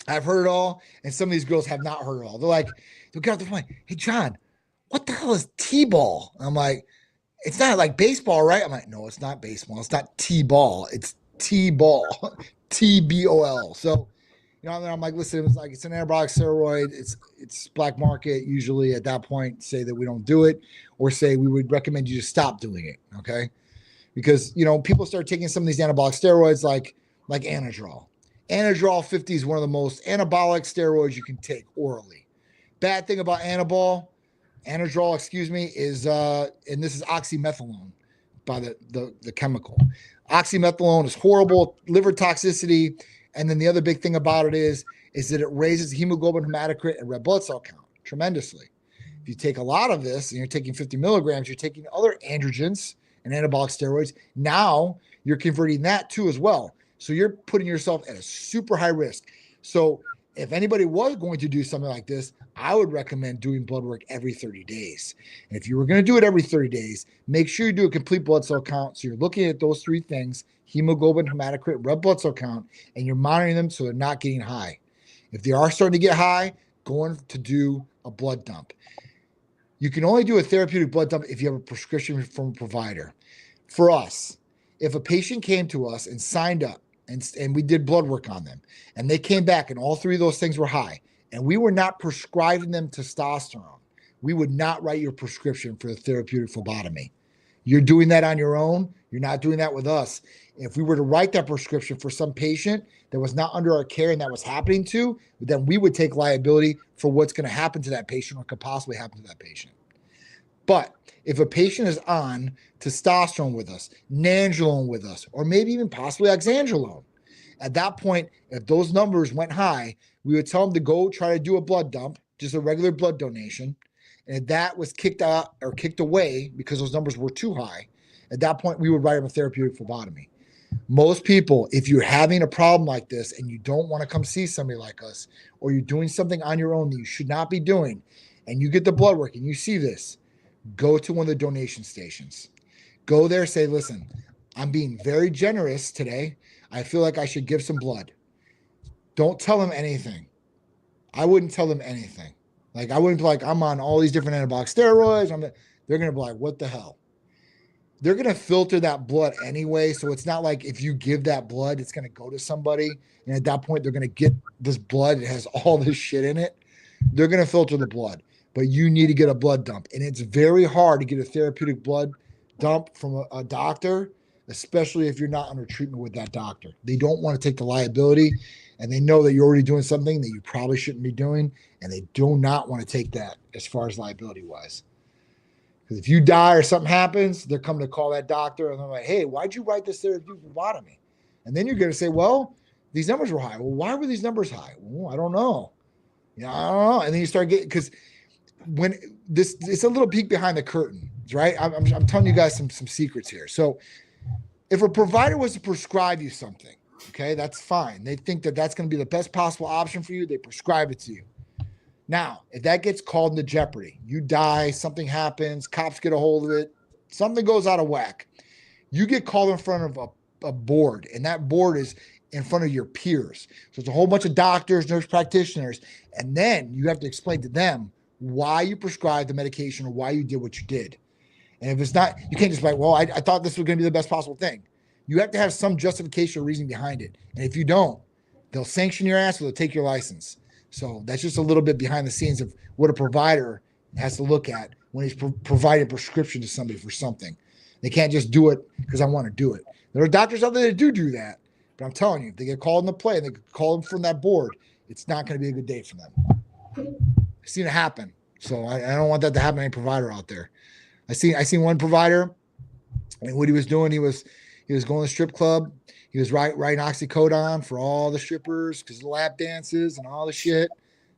I've heard it all, and some of these girls have not heard it all. They'll get off the phone, hey, John, what the hell is T-ball? I'm like, it's not like baseball, right? I'm like, no, it's not baseball. It's not T-ball. It's T-ball, T-B-O-L. So, you know, and then I'm like, listen, it's an anabolic steroid. It's black market. Usually at that point, say that we don't do it, or say we would recommend you to stop doing it. Okay. Because, you know, people start taking some of these anabolic steroids like Anadrol. Anadrol 50 is one of the most anabolic steroids you can take orally. Bad thing about Anadrol, is, and this is oxymethylone by the chemical. Oxymethylone is horrible, liver toxicity. And then the other big thing about it is that it raises hemoglobin, hematocrit, and red blood cell count tremendously. If you take a lot of this and you're taking 50 milligrams, you're taking other androgens and anabolic steroids. Now you're converting that too as well. So you're putting yourself at a super high risk. So if anybody was going to do something like this, I would recommend doing blood work every 30 days. And if you were going to do it every 30 days, make sure you do a complete blood cell count. So you're looking at those three things: hemoglobin, hematocrit, red blood cell count, and you're monitoring them so they're not getting high. If they are starting to get high, going to do a blood dump. You can only do a therapeutic blood dump if you have a prescription from a provider. For us, if a patient came to us and signed up and we did blood work on them and they came back and all three of those things were high and we were not prescribing them testosterone, we would not write your prescription for a therapeutic phlebotomy. You're doing that on your own. You're not doing that with us. If we were to write that prescription for some patient that was not under our care and that was happening to, then we would take liability for what's going to happen to that patient or could possibly happen to that patient. But if a patient is on testosterone with us, nandrolone with us, or maybe even possibly oxandrolone, at that point, if those numbers went high, we would tell them to go try to do a blood dump, just a regular blood donation. And if that was kicked out or kicked away because those numbers were too high, at that point, we would write them a therapeutic phlebotomy. Most people, if you're having a problem like this and you don't want to come see somebody like us, or you're doing something on your own that you should not be doing, and you get the blood work and you see this, go to one of the donation stations. Go there, say, listen, I'm being very generous today. I feel like I should give some blood. Don't tell them anything. I wouldn't tell them anything. Like, I wouldn't be like, I'm on all these different anabolic steroids. They're going to be like, what the hell? They're going to filter that blood anyway. So it's not like if you give that blood, it's going to go to somebody. And at that point, they're going to get this blood. It has all this shit in it. They're going to filter the blood. But you need to get a blood dump. And it's very hard to get a therapeutic blood dump from a doctor, especially if you're not under treatment with that doctor. They don't want to take the liability, and they know that you're already doing something that you probably shouldn't be doing, and they do not want to take that as far as liability-wise. Because if you die or something happens, they're coming to call that doctor, and they're like, hey, why'd you write this therapeutic phlebotomy? And then you're going to say, well, these numbers were high. Well, why were these numbers high? Well, I don't know. Yeah, I don't know. And then you start getting, because when this, it's a little peek behind the curtain, right? I'm telling you guys some secrets here. So if a provider was to prescribe you something, okay, that's fine. They think that that's going to be the best possible option for you. They prescribe it to you. Now, if that gets called into jeopardy, you die, something happens, cops get a hold of it, something goes out of whack, you get called in front of a board, and that board is in front of your peers. So it's a whole bunch of doctors, nurse practitioners, and then you have to explain to them why you prescribed the medication or why you did what you did. And if it's not, you can't just be like, well, I thought this was going to be the best possible thing. You have to have some justification or reason behind it. And if you don't, they'll sanction your ass or they'll take your license. So that's just a little bit behind the scenes of what a provider has to look at when he's providing a prescription to somebody for something. They can't just do it because I want to do it. There are doctors out there that do that. But I'm telling you, if they get called into play and they call them from that board, it's not going to be a good day for them. I've seen it happen. So I don't want that to happen to any provider out there. I seen one provider, and what he was doing, he was going to the strip club. He was writing oxycodone for all the strippers because of the lap dances and all the shit.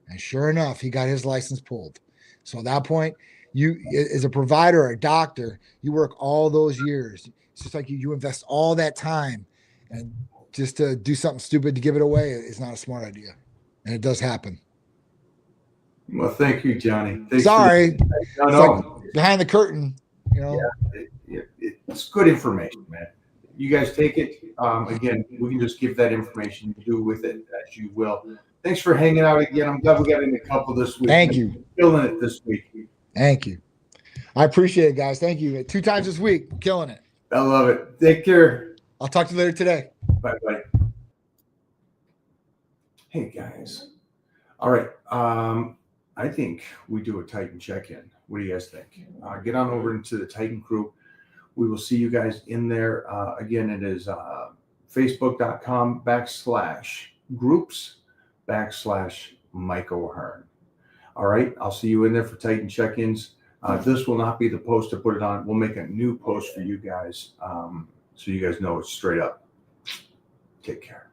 And sure enough, he got his license pulled. So at that point, you as a provider or a doctor, you work all those years. It's just like you invest all that time, and just to do something stupid to give it away is not a smart idea. And it does happen. Well, thank you, Johnny. Thanks Sorry. No, It's no. like behind the curtain, you know. It's good information, man. You guys take it. Again, we can just give that information. Do with it as you will. Thanks for hanging out again. I'm glad we got in a couple this week. Thank you. Killing it this week. Thank you. I appreciate it, guys. Thank you. 2 times this week. Killing it. I love it. Take care. I'll talk to you later today. Bye bye. Hey guys. All right. I think we do a Titan check-in. What do you guys think? Get on over into the Titan crew. We will see you guys in there. Again, it is facebook.com/groups/Mike O'Hearn. All right. I'll see you in there for Titan check-ins. This will not be the post to put it on. We'll make a new post for you guys, so you guys know it's straight up. Take care.